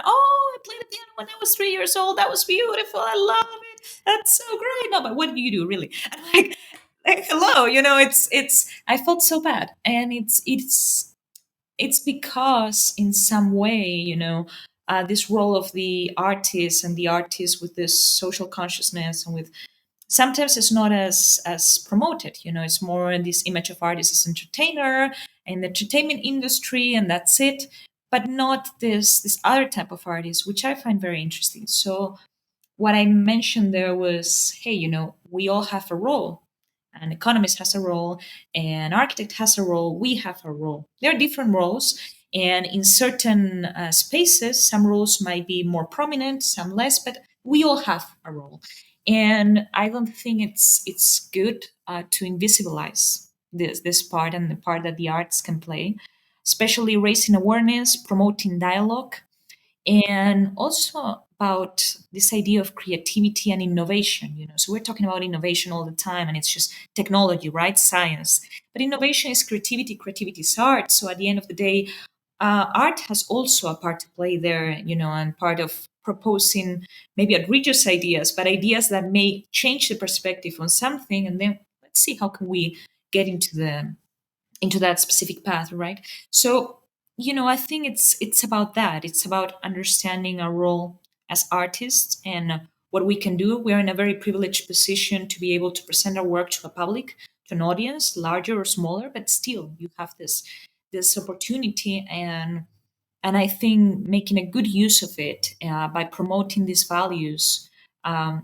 the piano when I was 3 years old. That was beautiful. I love it. That's so great. No, but what do you do really?" I'm like hello, it's. I felt so bad, and it's because in some way, this role of the artist and the artist with this social consciousness and with sometimes it's not as promoted, it's more this image of artist as entertainer in the entertainment industry and that's it, but not this other type of artist, which I find very interesting. So what I mentioned there was, hey, we all have a role. An economist has a role, an architect has a role, we have a role. There are different roles, and in certain spaces, some roles might be more prominent, some less, but we all have a role. And I don't think it's good to invisibilize this part and the part that the arts can play, especially raising awareness, promoting dialogue, and also about this idea of creativity and innovation. So we're talking about innovation all the time and it's just technology, right? Science. But innovation is creativity, creativity is art. So at the end of the day, art has also a part to play there, and part of proposing maybe outrageous ideas, but ideas that may change the perspective on something, and then let's see how can we get into that specific path, right? So, I think it's about that. It's about understanding our role as artists and what we can do. We're in a very privileged position to be able to present our work to a public, to an audience, larger or smaller, but still you have this opportunity, and I think making a good use of it by promoting these values,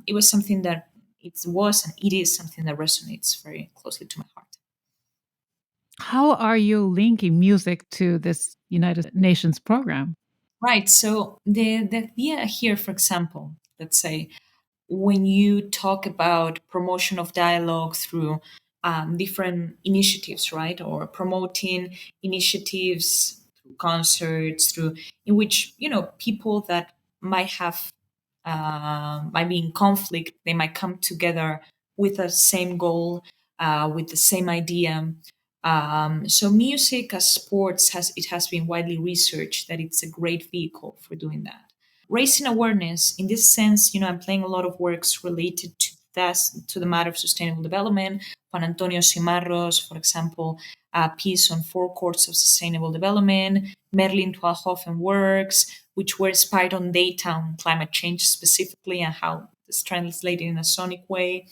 it was something that it was and it is something that resonates very closely to my heart. How are you linking music to this United Nations program? Right. So the idea here, for example, let's say when you talk about promotion of dialogue through different initiatives, right, or promoting initiatives through concerts, through in which people that might have might be in conflict, they might come together with the same goal, with the same idea. So music as sports has been widely researched that it's a great vehicle for doing that. Raising awareness in this sense, I'm playing a lot of works related to the matter of sustainable development. Juan Antonio Cimarros, for example, a piece on four courts of sustainable development. Merlin Twalhofen works, which were inspired on data on climate change specifically and how it's translated in a sonic way.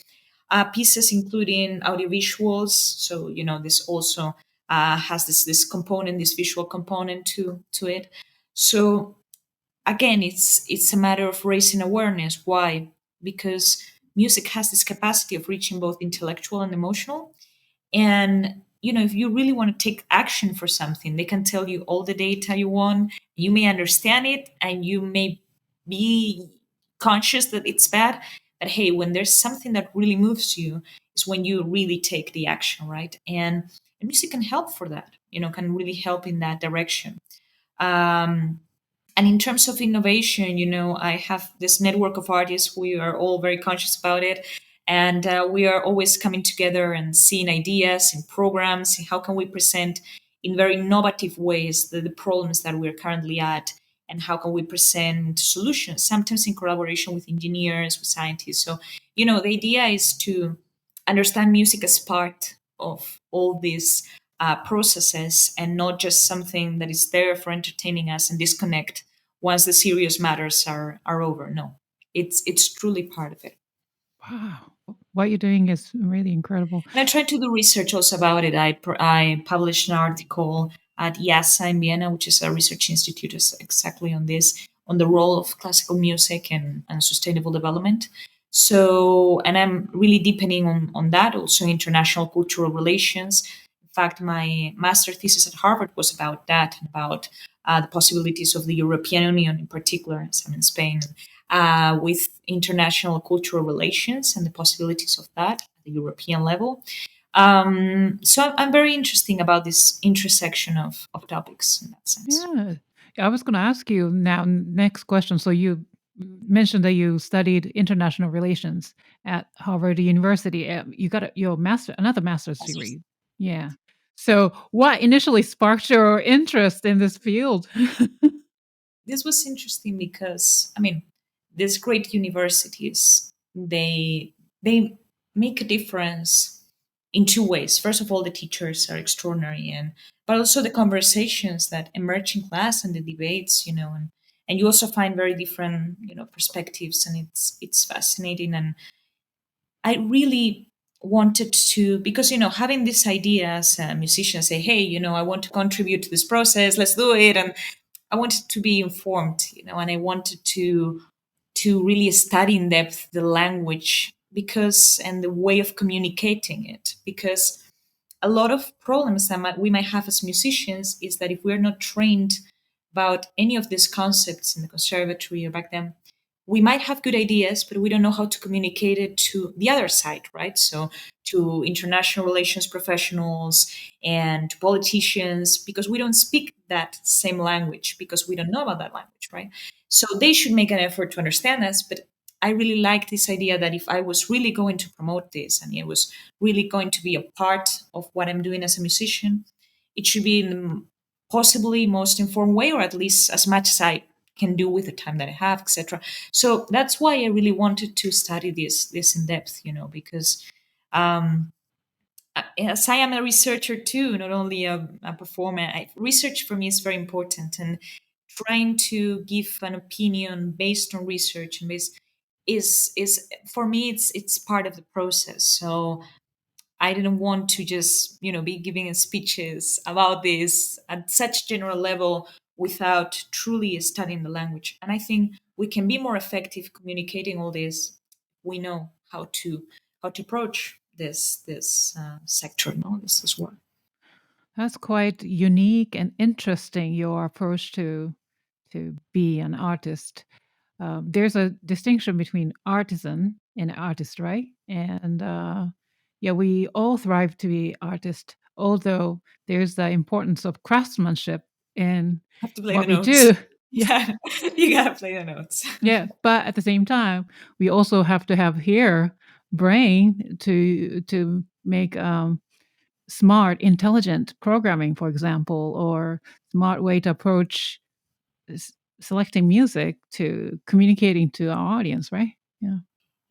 Pieces including audiovisuals. So this also has this component, this visual component to it. So again, it's a matter of raising awareness. Why? Because music has this capacity of reaching both intellectual and emotional. And if you really want to take action for something, they can tell you all the data you want. You may understand it and you may be conscious that it's bad. But hey, when there's something that really moves you, is when you really take the action, right? And music can help for that, can really help in that direction. Um, and in terms of innovation, I have this network of artists. We are all very conscious about it. And we are always coming together and seeing ideas and programs. And how can we present in very innovative ways the problems that we're currently at? And how can we present solutions, sometimes in collaboration with engineers, with scientists? So, the idea is to understand music as part of all these processes and not just something that is there for entertaining us and disconnect once the serious matters are over. No, it's truly part of it. Wow. what you're doing is really incredible. And I tried to do research also about it. I published an article at IASA in Vienna, which is a research institute exactly on this, on the role of classical music and sustainable development. So, and I'm really deepening on that, also international cultural relations. In fact, my master thesis at Harvard was about that, about the possibilities of the European Union in particular, as I'm in Spain, with international cultural relations and the possibilities of that at the European level. So I'm very interesting about this intersection of topics in that sense. Yeah. I was going to ask you now, next question. So you mentioned that you studied international relations at Harvard University. You got your another master's Yes. degree. Yeah. So what initially sparked your interest in this field? This was interesting because I mean, these great universities they make a difference in two ways. First of all, the teachers are extraordinary, and but also the conversations that emerge in class and the debates, and you also find very different perspectives, and it's fascinating. And I really wanted to, because having this idea as a musician, say, hey, I want to contribute to this process, let's do it. And I wanted to be informed, and I wanted to really study in depth the language, because and the way of communicating it, because a lot of problems that we might have as musicians is that if we're not trained about any of these concepts in the conservatory or back then, we might have good ideas, but we don't know how to communicate it to the other side, right? So to international relations professionals and to politicians, because we don't speak that same language, because we don't know about that language, right? So they should make an effort to understand us. But I really like this idea that if I was really going to promote this and it was really going to be a part of what I'm doing as a musician, it should be in the possibly most informed way, or at least as much as I can do with the time that I have, etc. So that's why I really wanted to study this in depth, because um, as I am a researcher too, not only a performer, research for me is very important, and trying to give an opinion based on research and based is for me it's part of the process. So I didn't want to just, be giving speeches about this at such general level without truly studying the language. And I think we can be more effective communicating all this. We know how to approach this sector, this work. That's quite unique and interesting, your approach to be an artist. There's a distinction between artisan and artist, right? And yeah, we all thrive to be artists, although there's the importance of craftsmanship in Have to play what the we notes. do. Yeah, you gotta play the notes. Yeah, but at the same time, we also have to have here brain to make smart, intelligent programming, for example, or smart way to approach selecting music to communicating to our audience, right? Yeah.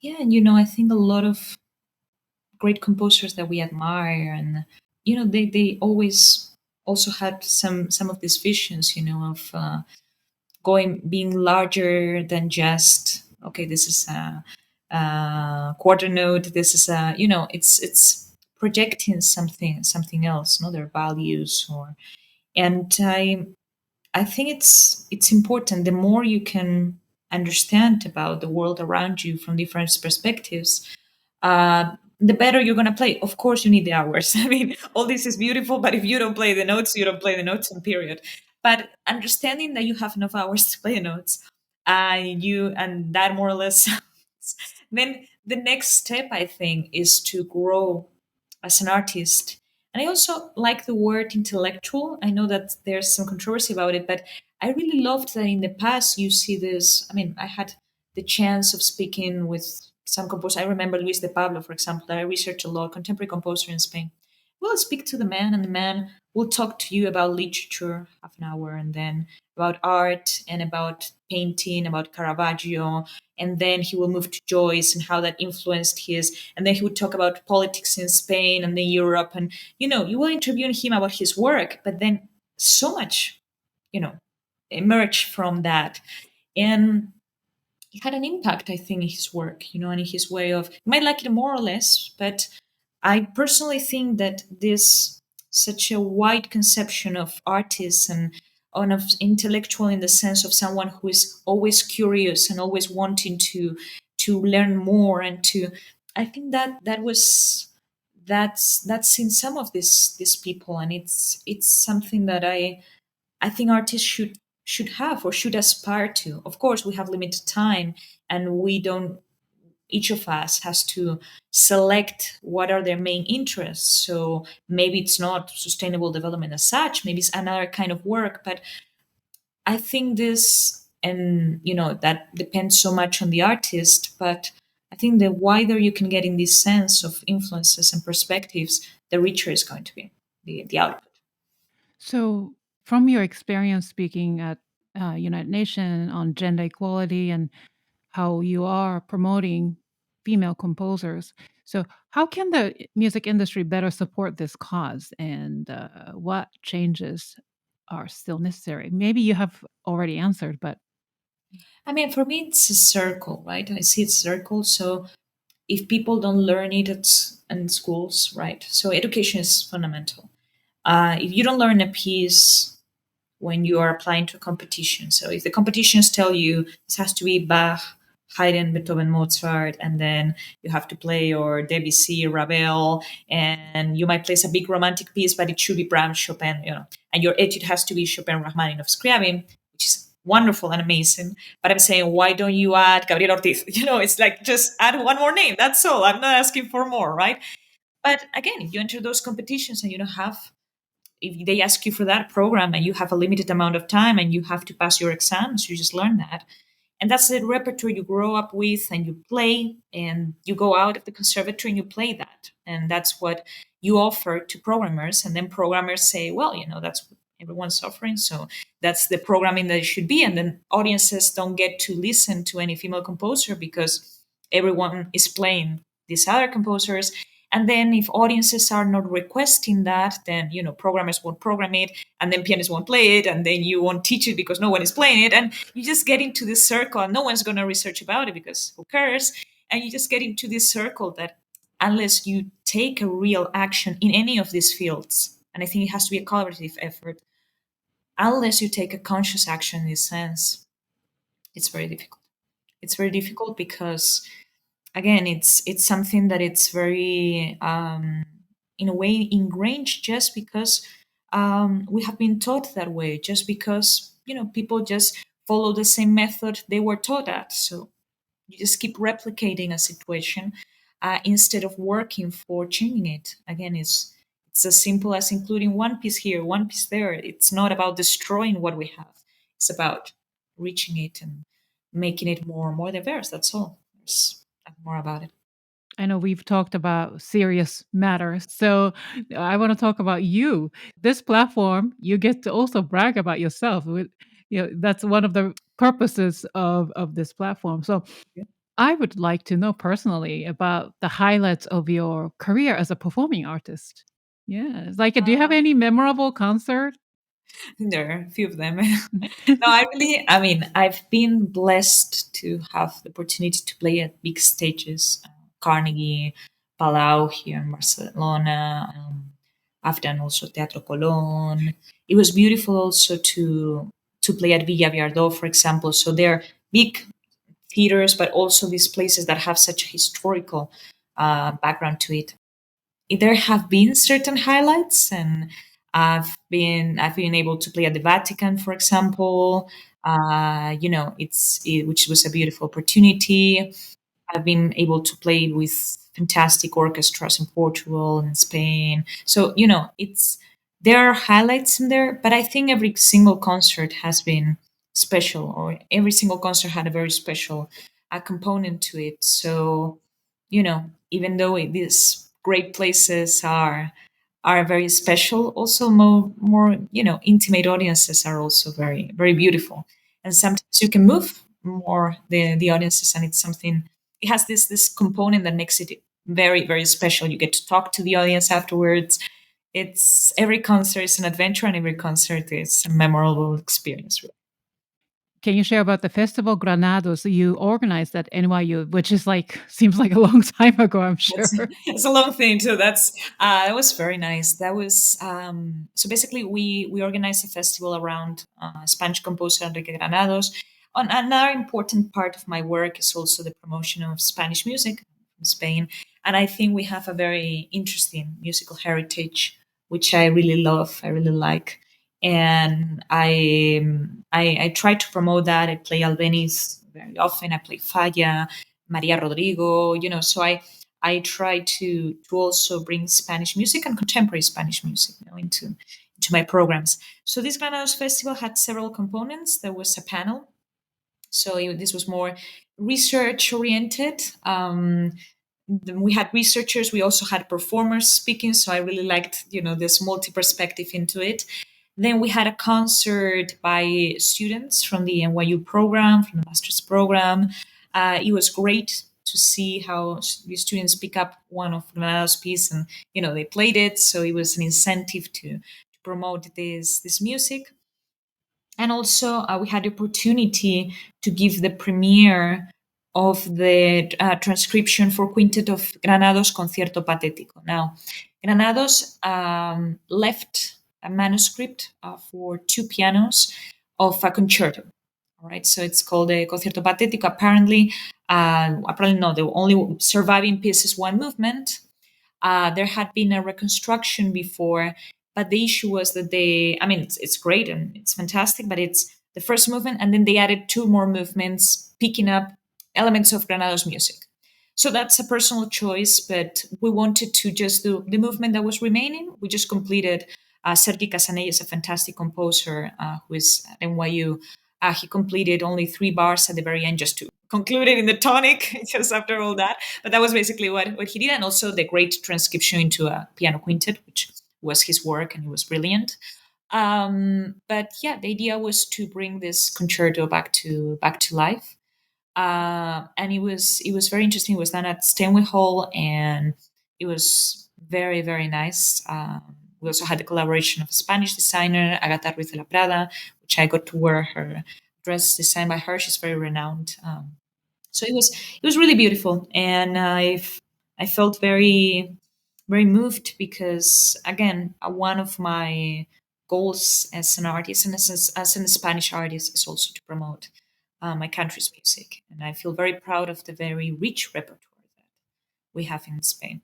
Yeah, and I think a lot of great composers that we admire, and they always also had some of these visions, of going being larger than just, okay, this is a quarter note, this is a, it's projecting something else, their values, or and I think it's important. The more you can understand about the world around you from different perspectives, the better you're going to play. Of course, you need the hours. I mean, all this is beautiful, but if you don't play the notes, you don't play the notes, and period. But understanding that you have enough hours to play the notes, and that more or less, then the next step, I think, is to grow as an artist. And I also like the word intellectual. I know that there's some controversy about it, but I really loved that in the past you see this. I mean, I had the chance of speaking with some composers. I remember Luis de Pablo, for example, that I researched a lot, contemporary composer in Spain. We'll speak to the man, and the man will talk to you about literature half an hour, and then about art and about painting, about Caravaggio, and then he will move to Joyce and how that influenced his, and then he would talk about politics in Spain and then Europe, and you will interview him about his work, but then so much, you know, emerge from that. And he had an impact, I think, in his work, and in his way of, you might like it more or less, but I personally think that this such a wide conception of artists and of intellectual in the sense of someone who is always curious and always wanting to learn more and to, I think that's in some of these people, and it's something that I think artists should have or should aspire to. Of course, we have limited time, and we don't. Each of us has to select what are their main interests. So maybe it's not sustainable development as such. Maybe it's another kind of work. But I think this, and that depends so much on the artist. But I think the wider you can get in this sense of influences and perspectives, the richer is going to be the output. So, from your experience speaking at United Nations on gender equality and how you are promoting female composers, so how can the music industry better support this cause, and what changes are still necessary? Maybe you have already answered, but I mean, for me, it's a circle, right? I see it's a circle. So if people don't learn it in schools, right? So education is fundamental. If you don't learn a piece when you are applying to a competition, so if the competitions tell you this has to be Bach, Haydn, Beethoven, Mozart, and then you have to play or Debussy, Ravel, and you might place a big romantic piece, but it should be Brahms, Chopin, and your etude has to be Chopin, Rachmaninoff, Scriabin, which is wonderful and amazing. But I'm saying, why don't you add Gabriel Ortiz? It's like just add one more name. That's all. I'm not asking for more, right? But again, if you enter those competitions and you don't have, if they ask you for that program and you have a limited amount of time and you have to pass your exams, you just learn that. And that's the repertoire you grow up with and you play, and you go out of the conservatory and you play that. And that's what you offer to programmers. And then programmers say, well, that's what everyone's offering. So that's the programming that it should be. And then audiences don't get to listen to any female composer because everyone is playing these other composers. And then if audiences are not requesting that, then programmers won't program it, and then pianists won't play it, and then you won't teach it because no one is playing it, and you just get into this circle, and no one's going to research about it because who cares? And you just get into this circle that unless you take a real action in any of these fields, and I think it has to be a collaborative effort, unless you take a conscious action in this sense, it's very difficult. It's very difficult because again it's something that it's very in a way ingrained just because we have been taught that way, just because people just follow the same method they were taught at. So you just keep replicating a situation instead of working for changing it. Again, it's as simple as including one piece here, one piece there. It's not about destroying what we have. It's about reaching it and making it more diverse. That's all. There's nothing more about it. I know we've talked about serious matters. So I want to talk about you. This platform, you get to also brag about yourself. That's one of the purposes of this platform. So I would like to know personally about the highlights of your career as a performing artist. Yeah. Like, do you have any memorable concert? There are a few of them. No, I mean, I've been blessed to have the opportunity to play at big stages, Carnegie, Palau here in Barcelona. I've done also Teatro Colón. It was beautiful also to play at Villa Viardot, for example. So they're big theaters, but also these places that have such a historical background to it. There have been certain highlights, and I've been able to play at the Vatican, for example. Which was a beautiful opportunity. I've been able to play with fantastic orchestras in Portugal and Spain. So it's there are highlights in there, but I think every single concert has been special, or every single concert had a very special component to it. So even though these great places are very special, also more intimate audiences are also very very beautiful, and sometimes you can move more the audiences, and it's something, it has this component that makes it very very special. You get to talk to the audience afterwards. It's every concert is an adventure, and every concert is a memorable experience, really. Can you share about the festival Granados you organized at NYU, which is like seems like a long time ago, I'm That's sure. it's a long thing too. That was very nice. That was so basically we organized a festival around Spanish composer Enrique Granados. On another important part of my work is also the promotion of Spanish music in Spain, and I think we have a very interesting musical heritage, which I really love. I really like, and I try to promote that. I play Albeniz very often. I play Falla, Maria Rodrigo. So I try to also bring Spanish music and contemporary Spanish music, into my programs. So this Granados Festival had several components. There was a panel, so this was more research oriented. We had researchers. We also had performers speaking. So I really liked, this multi perspective into it. Then we had a concert by students from the NYU program, from the master's program. It was great to see how the students pick up one of Granada's piece, and they played it. So it was an incentive to promote this music. And also we had the opportunity to give the premiere of the transcription for Quintet of Granados Concierto Patético. Now, Granados left a manuscript for two pianos of a concerto. All right, so it's called a Concierto Patético. Apparently no, the only surviving piece is one movement. There had been a reconstruction before, but the issue was that it's great and it's fantastic, but it's the first movement, and then they added two more movements, picking up elements of Granados music. So that's a personal choice, but we wanted to just do the movement that was remaining. We just completed. Sergi Casanella is a fantastic composer who is at NYU. He completed only 3 bars at the very end just to conclude it in the tonic, just after all that. But that was basically what he did. And also the great transcription into a piano quintet, which was his work, and it was brilliant. But yeah, the idea was to bring this concerto back to life. And it was very interesting. It was done at Steinway Hall, and it was very, very nice. We also had the collaboration of a Spanish designer, Agata Ruiz de la Prada, which I got to wear her dress designed by her. She's very renowned. So it was really beautiful, and I felt very, very moved because, again, one of my goals as an artist and as a Spanish artist is also to promote my country's music, and I feel very proud of the very rich repertoire that we have in Spain.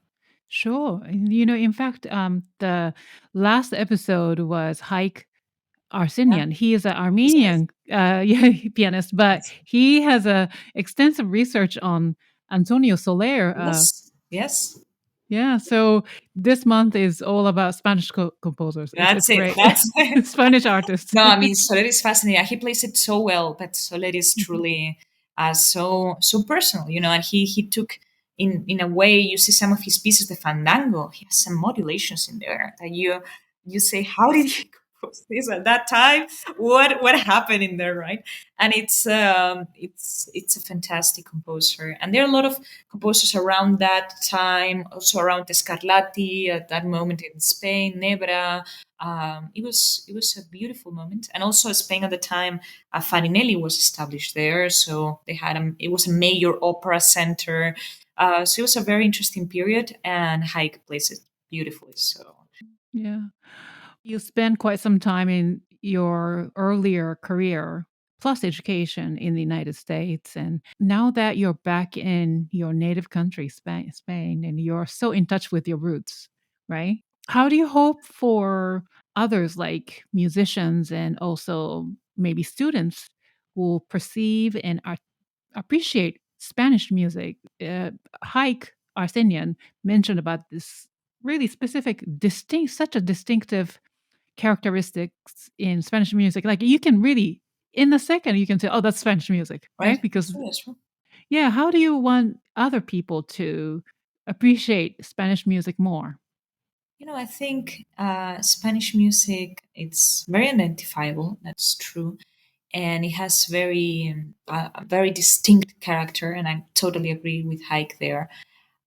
Sure. And, in fact, the last episode was Haik Yeah, Arsenian. He is an he's nice. Armenian yeah, pianist, but Yes, he has a extensive research on Antonio Soler. yes, yes. Yeah, so this month is all about Spanish composers. It's That's it. great. That's Spanish artists. No, I mean Soler is fascinating. He plays it so well, but Soler is Mhm. truly so personal, and he took in a way. You see some of his pieces, the fandango. He has some modulations in there that you say, how did he compose this at that time? What happened in there, right? And it's a fantastic composer, and there are a lot of composers around that time, also around Scarlatti at that moment in Spain, Nebra. It was a beautiful moment, and also Spain at the time, Farinelli was established there, so it was a major opera center. So it was a very interesting period, and Haik plays it beautifully. So Yeah. You spent quite some time in your earlier career plus education in the United States. And now that you're back in your native country, Spain, and you're so in touch with your roots, right? How do you hope for others, like musicians and also maybe students, will perceive and appreciate Spanish music? Hike Arsenian mentioned about this really specific, such a distinctive characteristics in Spanish music. Like you can really, in a second, you can say, "Oh, that's Spanish music," right? right, Because that's true. That's true. yeah, how do you want other people to appreciate Spanish music more? I think Spanish music, it's very identifiable. That's true, and it has a very distinct character, and I totally agree with Haik there.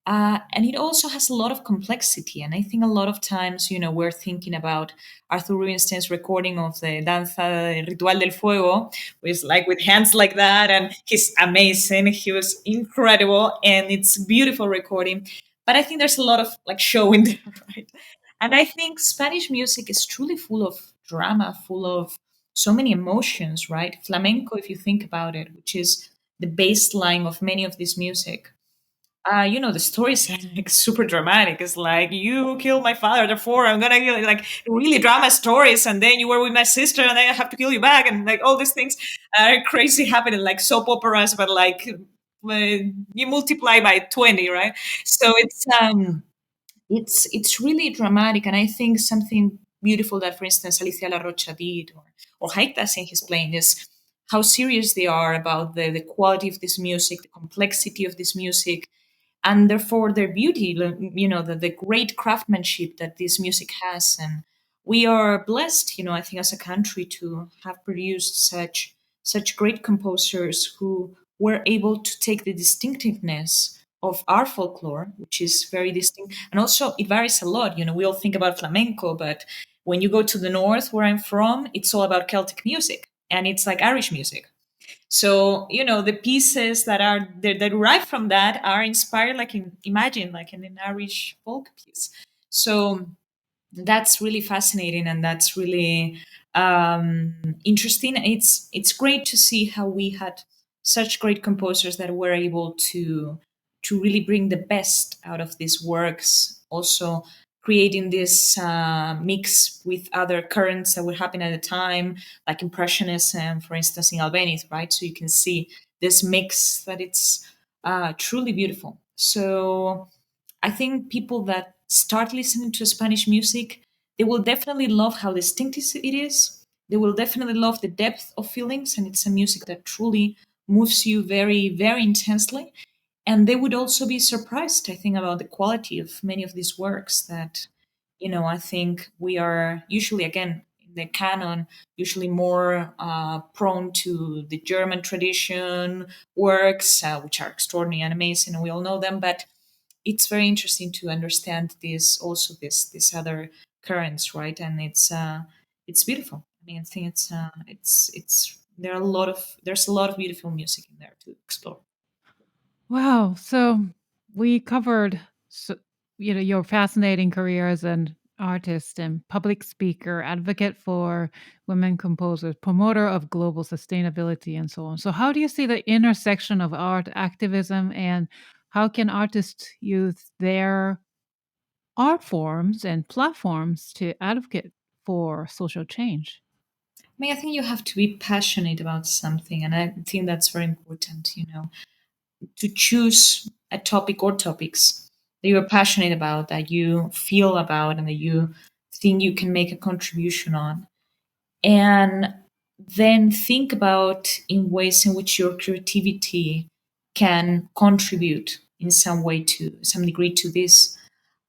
And it also has a lot of complexity. And I think a lot of times, we're thinking about Arthur Rubinstein's recording of the Danza Ritual del Fuego, with like with hands like that. And he's amazing. He was incredible. And it's a beautiful recording. But I think there's a lot of like show in there, right? And I think Spanish music is truly full of drama, full of so many emotions, right? Flamenco, if you think about it, which is the baseline of many of this music, the stories are like super dramatic. It's like, you killed my father, therefore I'm gonna kill you. Like really drama stories, and then you were with my sister, and then I have to kill you back, and like all these things are crazy happening, like soap operas, but like you multiply by 20, right? So it's really dramatic, and I think something beautiful that, for instance, Alicia La Rocha did, or Haitas in his playing, is how serious they are about the quality of this music, the complexity of this music, and therefore their beauty, the great craftsmanship that this music has. And we are blessed, I think, as a country, to have produced such great composers who were able to take the distinctiveness of our folklore, which is very distinct. And also it varies a lot. We all think about flamenco, but when you go to the north, where I'm from, it's all about Celtic music, and it's like Irish music. So the pieces that derive from that are inspired, like imagine like in an Irish folk piece. So that's really fascinating, and that's really interesting. It's great to see how we had such great composers that were able to really bring the best out of these works, also creating this mix with other currents that would happen at the time, like impressionism, for instance, in Albanian, right? So you can see this mix that it's truly beautiful. So I think people that start listening to Spanish music, they will definitely love how distinctive it is. They will definitely love the depth of feelings, and it's a music that truly moves you very, very intensely. And they would also be surprised, I think, about the quality of many of these works that, I think we are usually, again, in the canon, usually more prone to the German tradition works, which are extraordinary and amazing, and we all know them. But it's very interesting to understand this other currents, right? And it's beautiful. I mean, I think it's there's a lot of beautiful music in there to explore. Wow. So we covered, so, your fascinating career as an artist and public speaker, advocate for women composers, promoter of global sustainability, and so on. So, how do you see the intersection of art activism, and how can artists use their art forms and platforms to advocate for social change? I mean, I think you have to be passionate about something, and I think that's very important. To choose a topic or topics that you're passionate about, that you feel about, and that you think you can make a contribution on, and then think about in ways in which your creativity can contribute in some way, to some degree, to this.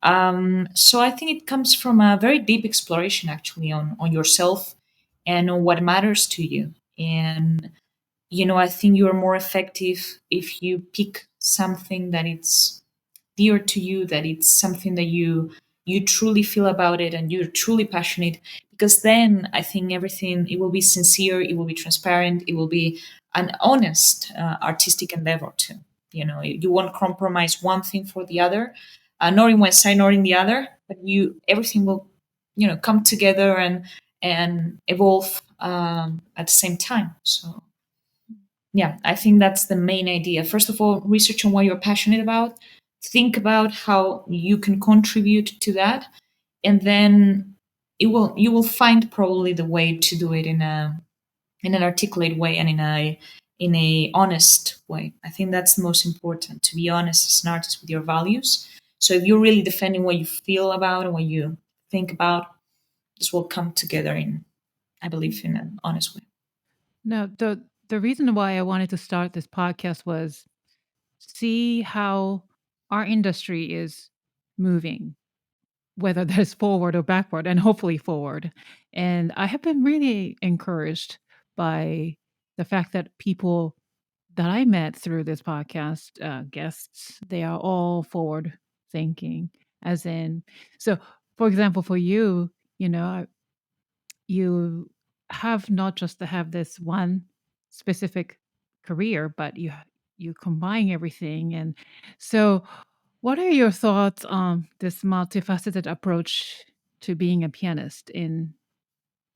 So I think it comes from a very deep exploration, actually, on yourself and on what matters to you. And I think you're more effective if you pick something that it's dear to you, that it's something that you truly feel about it, and you're truly passionate, because then I think everything, it will be sincere, it will be transparent, it will be an honest artistic endeavor too. You won't compromise one thing for the other, nor in one side nor in the other, but everything will come together and evolve at the same time. So yeah, I think that's the main idea. First of all, research on what you're passionate about, think about how you can contribute to that, and then you will find probably the way to do it in an articulate way, and in a honest way. I think that's the most important, to be honest as an artist with your values. So if you're really defending what you feel about and what you think about, this will come together in, I believe, in an honest way. No, the reason why I wanted to start this podcast was see how our industry is moving, whether that is forward or backward, and hopefully forward. And I have been really encouraged by the fact that people that I met through this podcast guests, they are all forward thinking, as in, so for example, for you, you know, you have not just to have this one specific career, but you combine everything. And so, what are your thoughts on this multifaceted approach to being a pianist in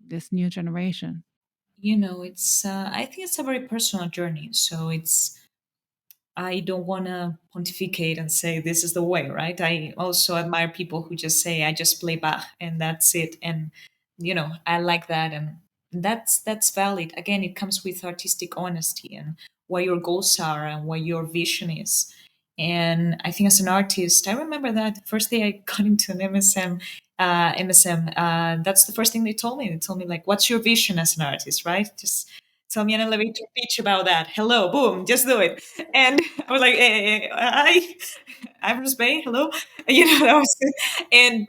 this new generation? It's I think it's a very personal journey. So it's I don't want to pontificate and say this is the way, right? I also admire people who just say I just play Bach and that's it, and I like that, and that's valid. Again, it comes with artistic honesty and what your goals are and what your vision is. And I think as an artist, I remember that the first day I got into an MSM, that's the first thing they told me. They told me like, "What's your vision as an artist?" Right? Just tell me an elevator pitch about that. Hello, boom, just do it. And I was like, hi, I'm Bruce Bay. Hello, that was it. And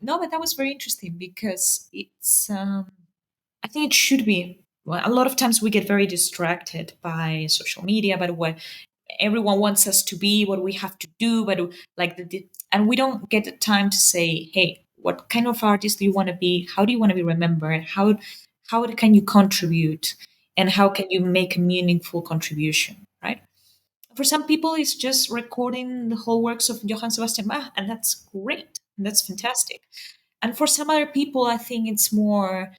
no, but that was very interesting because it's. I think it should be. Well, a lot of times we get very distracted by social media, by what everyone wants us to be, what we have to do, but like and we don't get the time to say, hey, what kind of artist do you want to be? How do you want to be remembered? How can you contribute, and how can you make a meaningful contribution, right? For some people, it's just recording the whole works of Johann Sebastian Bach, and that's great, and that's fantastic. And for some other people, I think it's more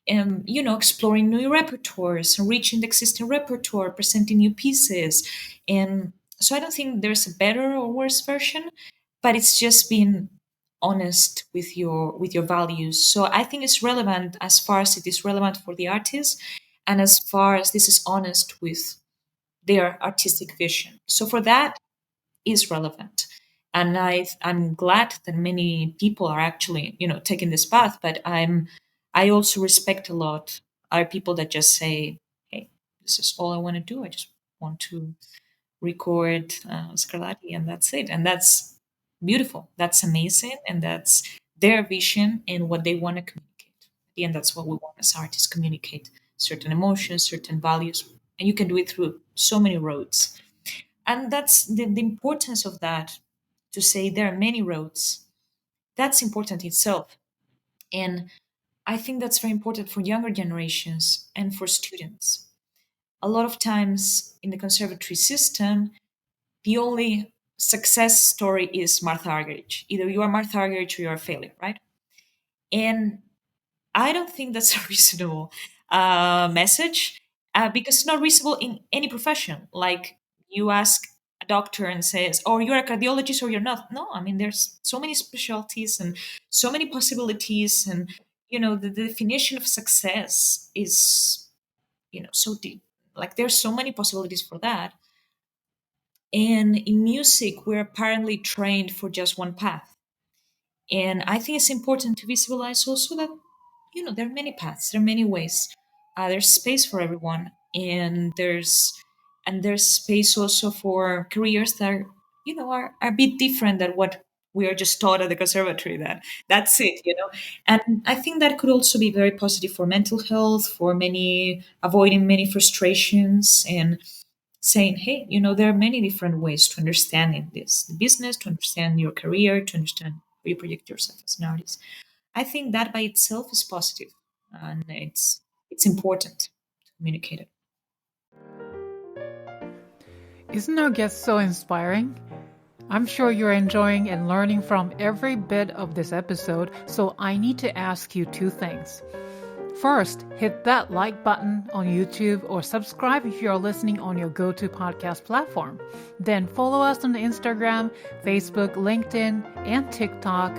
exploring new repertoires, reaching the existing repertoire, presenting new pieces. And so I don't think there's a better or worse version, but it's just being honest with your values. So I think it's relevant as far as it is relevant for the artist, and as far as this is honest with their artistic vision. So for that is relevant. And I'm glad that many people are actually, taking this path, but I also respect a lot are people that just say, hey, this is all I want to do. I just want to record Scarlatti and that's it. And that's beautiful. That's amazing. And that's their vision and what they want to communicate. At the end, that's what we want as artists, communicate certain emotions, certain values. And you can do it through so many roads. And that's the importance of that, to say there are many roads. That's important itself. And I think that's very important for younger generations and for students. A lot of times in the conservatory system, the only success story is Martha Argerich. Either you are Martha Argerich or you are a failure, right? And I don't think that's a reasonable message, because it's not reasonable in any profession. Like you ask a doctor and says, "Oh, you're a cardiologist or you're not." No, I mean there's so many specialties and so many possibilities, and the definition of success is so deep. Like there's so many possibilities for that. And in music, we're apparently trained for just one path. And I think it's important to visualize also that, there are many paths, there are many ways. There's space for everyone, and there's space also for careers that are a bit different than what we are just taught at the conservatory. That's it. And I think that could also be very positive for mental health, for many avoiding many frustrations, and saying, hey, there are many different ways to understanding this the business, to understand your career, to understand how you project yourself as an artist. I think that by itself is positive, and it's important to communicate it. Isn't our guest so inspiring? I'm sure you're enjoying and learning from every bit of this episode, so I need to ask you two things. First, hit that like button on YouTube or subscribe if you're listening on your go-to podcast platform. Then follow us on Instagram, Facebook, LinkedIn, and TikTok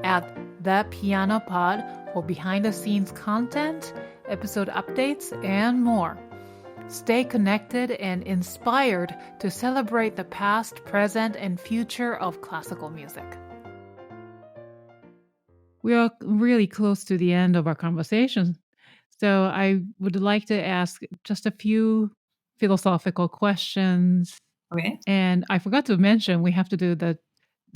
at The Piano Pod for behind-the-scenes content, episode updates, and more. Stay connected and inspired to celebrate the past, present, and future of classical music. We are really close to the end of our conversation. So I would like to ask just a few philosophical questions. Okay. And I forgot to mention we have to do the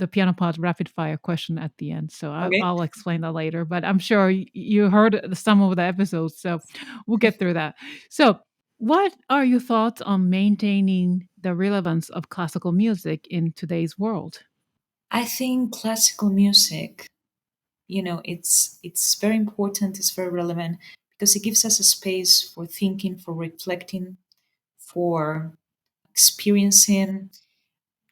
Piano Pod rapid fire question at the end. So Okay. I'll explain that later. But I'm sure you heard some of the episodes, so we'll get through that. So What are your thoughts on maintaining the relevance of classical music in today's world? I think classical music, it's very important, it's very relevant because it gives us a space for thinking, for reflecting, for experiencing.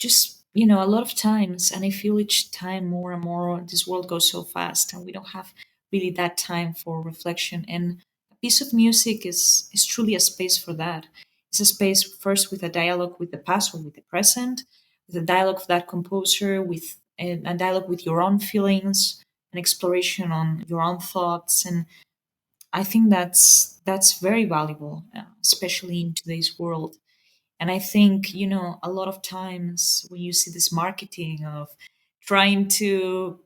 Just a lot of times, and I feel each time more and more, this world goes so fast and we don't have really that time for reflection. And a piece of music is truly a space for that. It's a space first with a dialogue with the past or with the present, with a dialogue of that composer, with a dialogue with your own feelings, an exploration on your own thoughts. And I think that's very valuable, especially in today's world. And I think, a lot of times when you see this marketing of trying to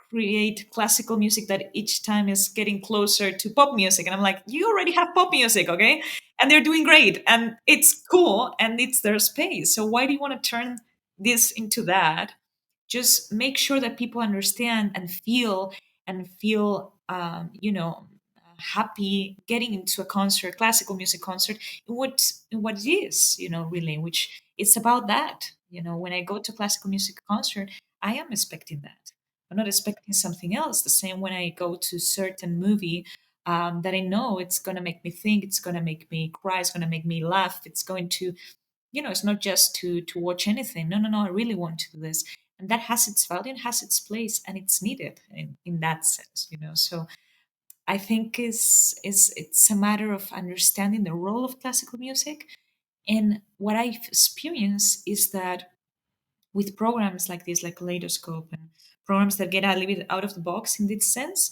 create classical music that each time is getting closer to pop music. And I'm like, you already have pop music, okay? And they're doing great and it's cool and it's their space. So why do you want to turn this into that? Just make sure that people understand and feel happy getting into a concert, classical music concert, in what it is, really, which it's about that. When I go to classical music concert, I am expecting that. I'm not expecting something else. The same when I go to certain movie, that I know it's going to make me think, it's going to make me cry, it's going to make me laugh, it's going to, it's not just to watch anything. No, no, no, I really want to do this. And that has its value and has its place and it's needed in that sense. So I think it's a matter of understanding the role of classical music. And what I've experienced is that with programs like this, like Kaleidoscope, and programs that get a little bit out of the box in this sense,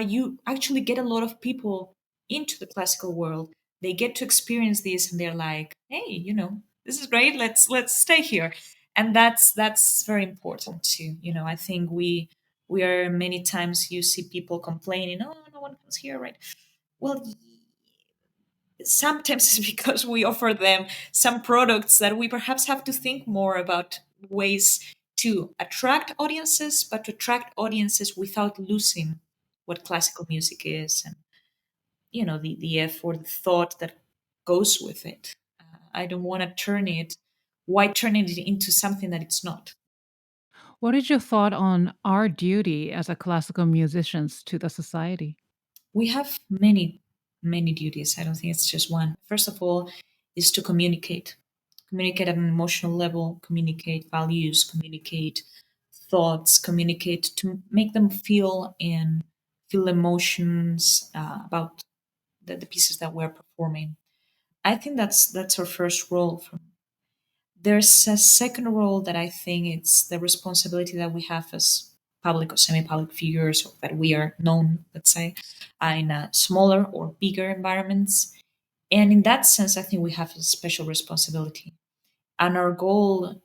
you actually get a lot of people into the classical world. They get to experience this, and they're like, "Hey, this is great. Let's stay here," and that's very important too. I think we are many times you see people complaining, "Oh, no one comes here," right? Well, sometimes it's because we offer them some products that we perhaps have to think more about ways to attract audiences, but to attract audiences without losing what classical music is and the effort, the thought that goes with it. I don't want to turn it into something that it's not. What is your thought on our duty as a classical musicians to the society? We have many duties. I don't think it's just one. First of all, is to communicate at an emotional level, communicate values, communicate thoughts, communicate to make them feel emotions about the pieces that we're performing. I think that's our first role. There's a second role that I think it's the responsibility that we have as public or semi-public figures, or that we are known, let's say, in smaller or bigger environments. And in that sense, I think we have a special responsibility. And our goal,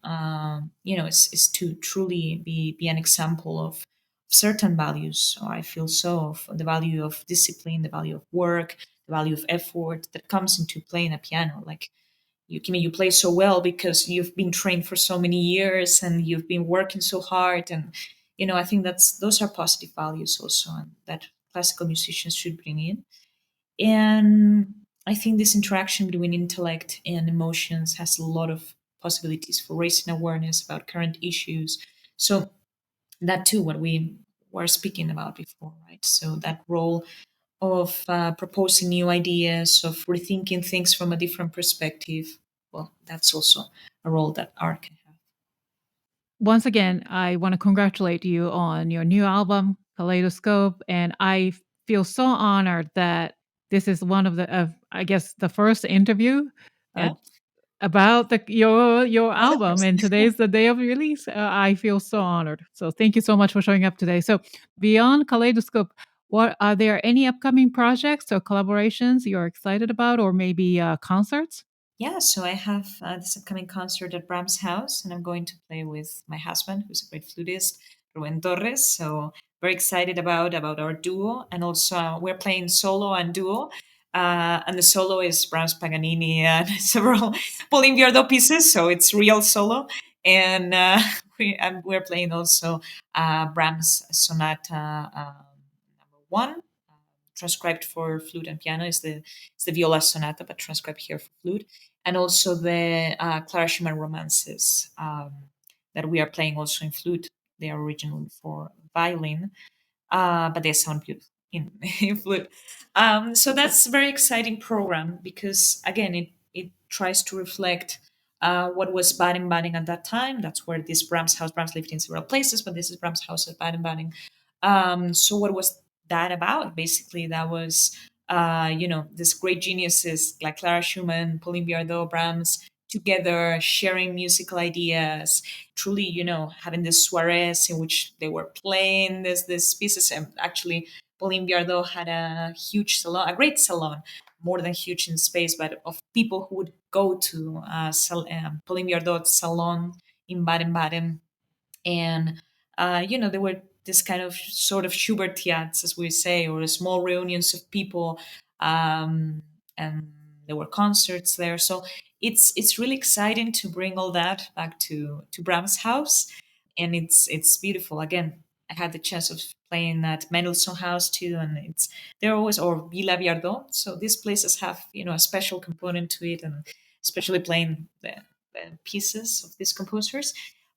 is to truly be an example of certain values, or I feel so, of the value of discipline, the value of work, the value of effort that comes into playing a piano. Like you play so well because you've been trained for so many years and you've been working so hard. And I think those are positive values also, and that classical musicians should bring in. And I think this interaction between intellect and emotions has a lot of possibilities for raising awareness about current issues. So that too, what we were speaking about before, right? So that role of proposing new ideas, of rethinking things from a different perspective, well, that's also a role that art can have. Once again, I want to congratulate you on your new album, Kaleidoscope, and I feel so honored that this is one of I guess, the first interview uh, Yeah. about your Oh, the album, first. and today's the day of release. I feel so honored. So thank you so much for showing up today. So beyond Kaleidoscope, what are there any upcoming projects or collaborations you're excited about, or maybe concerts? Yeah, so I have this upcoming concert at Bram's house, and I'm going to play with my husband, who's a great flutist, Ruben Torres. So very excited about our duo, and also we're playing solo and duo. And the solo is Brahms, Paganini, and several Polimbiardo pieces, so it's real solo. And we're playing also Brahms Sonata number 1, transcribed for flute and piano is the Viola Sonata, but transcribed here for flute, and also the Clara Schumann romances that we are playing also in flute. They are originally for violin, but they sound beautiful in, in flute. So that's a very exciting program because again, it tries to reflect what was Baden-Baden at that time. That's where this Brahms house. Brahms lived in several places, but this is Brahms house at Baden-Baden. So what was that about? Basically, that was these great geniuses like Clara Schumann, Pauline Viardot, Brahms together sharing musical ideas, truly, having this soirees in which they were playing this pieces. And actually, Pauline Viardot had a huge salon, a great salon, more than huge in space, but of people who would go to Pauline Viardot's salon in Baden-Baden. And, there were this kind of sort of Schubertiads, as we say, or small reunions of people. And there were concerts there. So it's really exciting to bring all that back to Brahms house. And it's beautiful. Again, I had the chance of playing at Mendelssohn House too, and they're always, or Villa Viardot. So these places have a special component to it, and especially playing the pieces of these composers.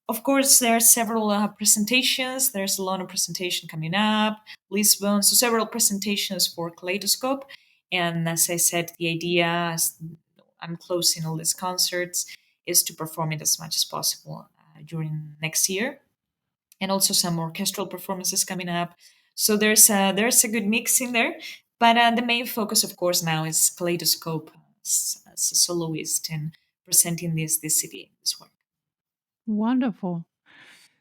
Of course, there are several presentations. There's a lot of presentation coming up, Lisbon, so several presentations for Kaleidoscope. And as I said, the idea, as I'm closing all these concerts, is to perform it as much as possible during next year, and also some orchestral performances coming up. So there's a good mix in there. But the main focus, of course, now is Kaleidoscope as a soloist and presenting this CD, this work. Wonderful.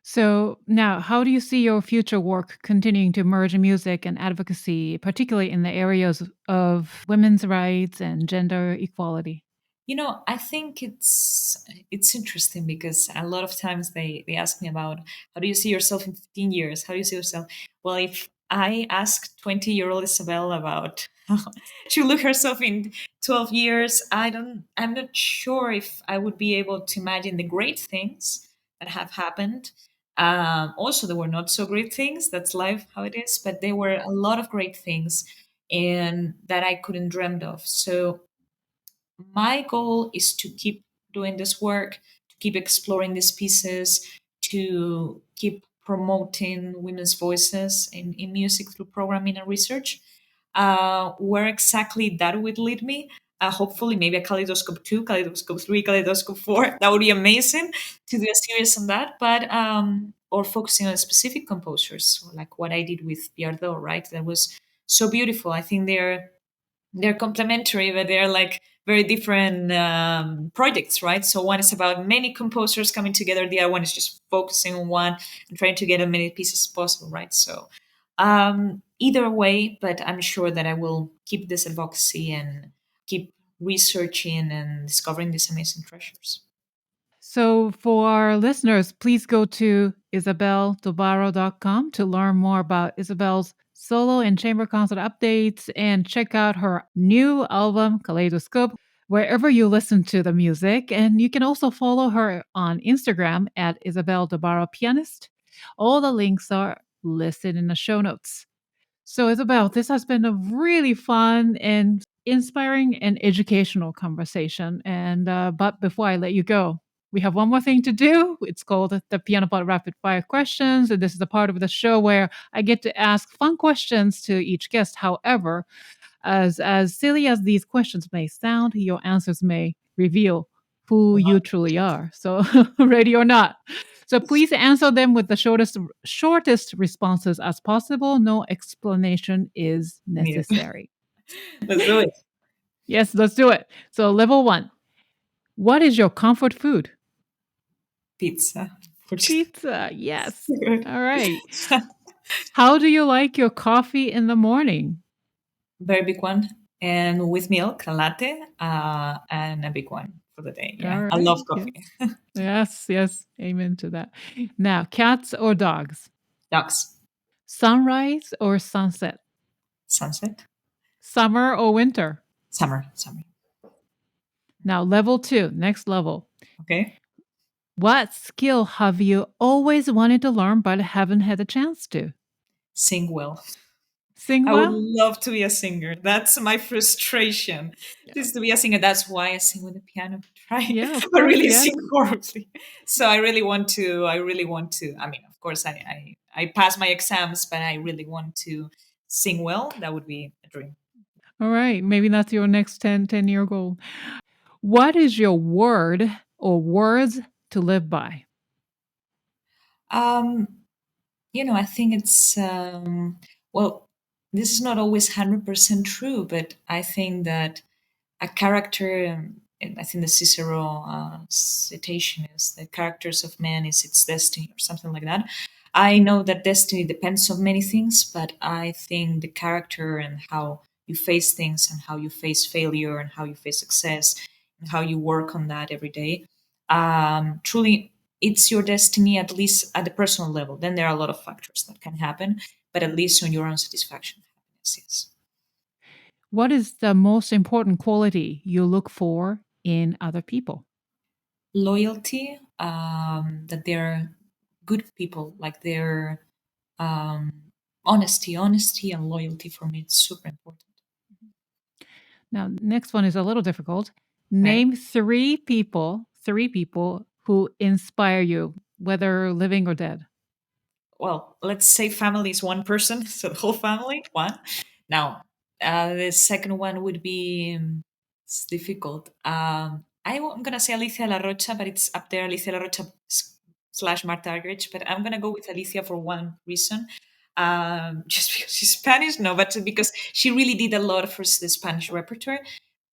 So now, how do you see your future work continuing to merge music and advocacy, particularly in the areas of women's rights and gender equality? I think it's interesting because a lot of times they ask me about how do you see yourself in 15 years? How do you see yourself? Well, if I ask 20-year-old Isabel about how she look herself in 12 years, I'm not sure if I would be able to imagine the great things that have happened. Also, there were not so great things. That's life, how it is. But there were a lot of great things, and that I couldn't dreamed of. So my goal is to keep doing this work, to keep exploring these pieces, to keep promoting women's voices in music through programming and research. Where exactly that would lead me, hopefully maybe a Kaleidoscope 2, Kaleidoscope 3, Kaleidoscope 4. That would be amazing to do a series on that. But or focusing on specific composers, like what I did with Biardot, right? That was so beautiful. I think they're complementary, but they're like very different projects, right? So one is about many composers coming together. The other one is just focusing on one and trying to get as many pieces as possible, right? So either way, but I'm sure that I will keep this advocacy and keep researching and discovering these amazing treasures. So, for our listeners, please go to isabeldobarro.com to learn more about Isabel's solo and chamber concert updates and check out her new album, Kaleidoscope, wherever you listen to the music. And you can also follow her on Instagram at Isabel Dobarro Pianist. All the links are listed in the show notes. So, Isabel, this has been a really fun and inspiring and educational conversation. And but before I let you go, we have one more thing to do. It's called the Piano Pod Rapid Fire Questions, and this is the part of the show where I get to ask fun questions to each guest. However, as silly as these questions may sound, your answers may reveal who you truly are. So, ready or not. So please answer them with the shortest responses as possible. No explanation is Needed. necessary. Let's do it. Yes, let's do it. So level 1. What is your comfort food? Pizza. Pizza. Yes. All right. How do you like your coffee in the morning? Very big one. And with milk, a latte, and a big one for the day. All Yeah. I right. love coffee. Yes, yes. Amen to that. Now, cats or dogs? Dogs. Sunrise or sunset? Sunset. Summer or winter? Summer. Summer. Now, level 2, next level. Okay. What skill have you always wanted to learn but haven't had a chance to? Sing well. Sing I would well? love to be a singer. That's my frustration. Yeah. Is to be a singer. That's why I sing with the piano. Try, Yeah, of but course. really Yes. sing horribly. So I really want to. I really want to. I mean, of course, I pass my exams, but I really want to sing well. That would be a dream. All right. Maybe that's your next 10-year goal. What is your word or words to live by? Um, I think it's well. This is not always 100% true, but I think that a character, and I think the Cicero citation is the characters of man is its destiny or something like that. I know that destiny depends on many things, but I think the character and how you face things and how you face failure and how you face success and how you work on that every day, truly it's your destiny, at least at the personal level. Then there are a lot of factors that can happen, but at least on your own satisfaction, happiness, yes. What is the most important quality you look for in other people? Loyalty, that they're good people, like they're um, honesty and loyalty for me, it's super important. Now, next one is a little difficult. Right. Name three people who inspire you, whether living or dead. Well, let's say family is one person, so the whole family, one. Now, the second one would be it's difficult. I'm gonna say Alicia La Rocha, but it's up there, Alicia La Rocha slash Marta Argerich. But I'm gonna go with Alicia for one reason, just because she's Spanish. No, but because she really did a lot for the Spanish repertoire.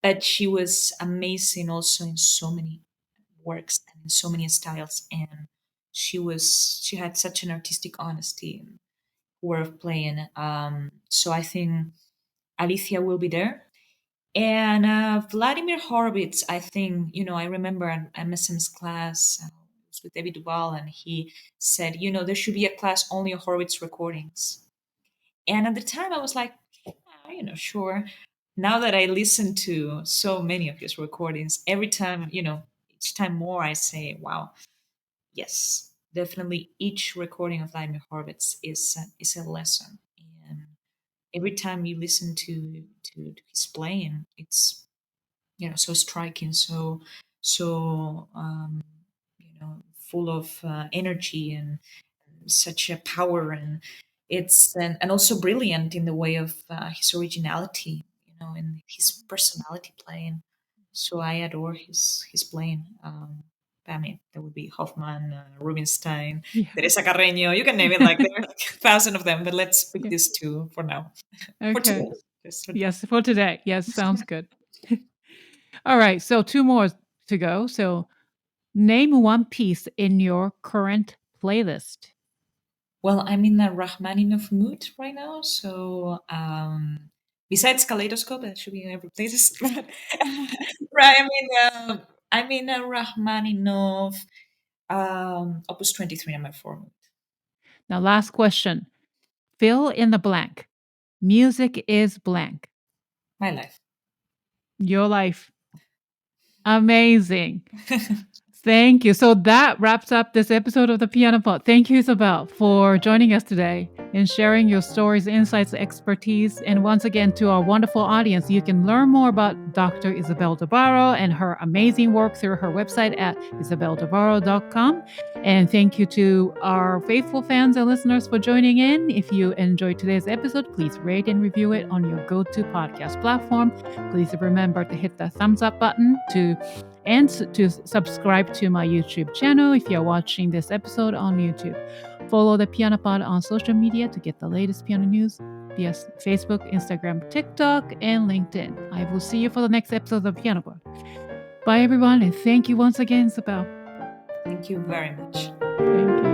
But she was amazing also in so many works and in so many styles, and she had such an artistic honesty and way of playing. So I think Alicia will be there. And Vladimir Horowitz, I think, I remember an MSM's class it was with David Duval, and he said, there should be a class only on Horowitz recordings. And at the time, I was like, sure. Now that I listen to so many of his recordings, every time, each time more, I say, wow, yes, definitely each recording of Vladimir Horowitz is a lesson. And every time you listen to his playing, it's so striking, so full of energy and such a power, and and also brilliant in the way of his originality, and his personality playing. So I adore his playing. I mean, there would be Hoffman, Rubinstein, Yeah. Teresa Carreño. You can name it, like there are like a thousand of them, but let's pick Yeah. these two for now, for Okay. today. Just for Yes, for today. Yes, sounds good. All right. So two more to go. So name one piece in your current playlist. Well, I'm in a Rachmaninoff mood right now, so besides Kaleidoscope, that should be in every playlist. Right, I'm in a Rachmaninoff Opus 23 number 4 mood. Now, last question. Fill in the blank. Music is blank. My life. Your life. Amazing. Thank you. So that wraps up this episode of the Piano Pod. Thank you, Isabel, for joining us today and sharing your stories, insights, expertise. And once again, to our wonderful audience, you can learn more about Dr. Isabel Dobarro and her amazing work through her website at isabeldobarro.com. And thank you to our faithful fans and listeners for joining in. If you enjoyed today's episode, please rate and review it on your go-to podcast platform. Please remember to hit the thumbs up button to subscribe to my YouTube channel if you're watching this episode on YouTube. Follow the Piano Pod on social media to get the latest piano news via Facebook, Instagram, TikTok, and LinkedIn. I will see you for the next episode of Piano Pod. Bye, everyone, and thank you once again, Isabel. Thank you very much. Thank you.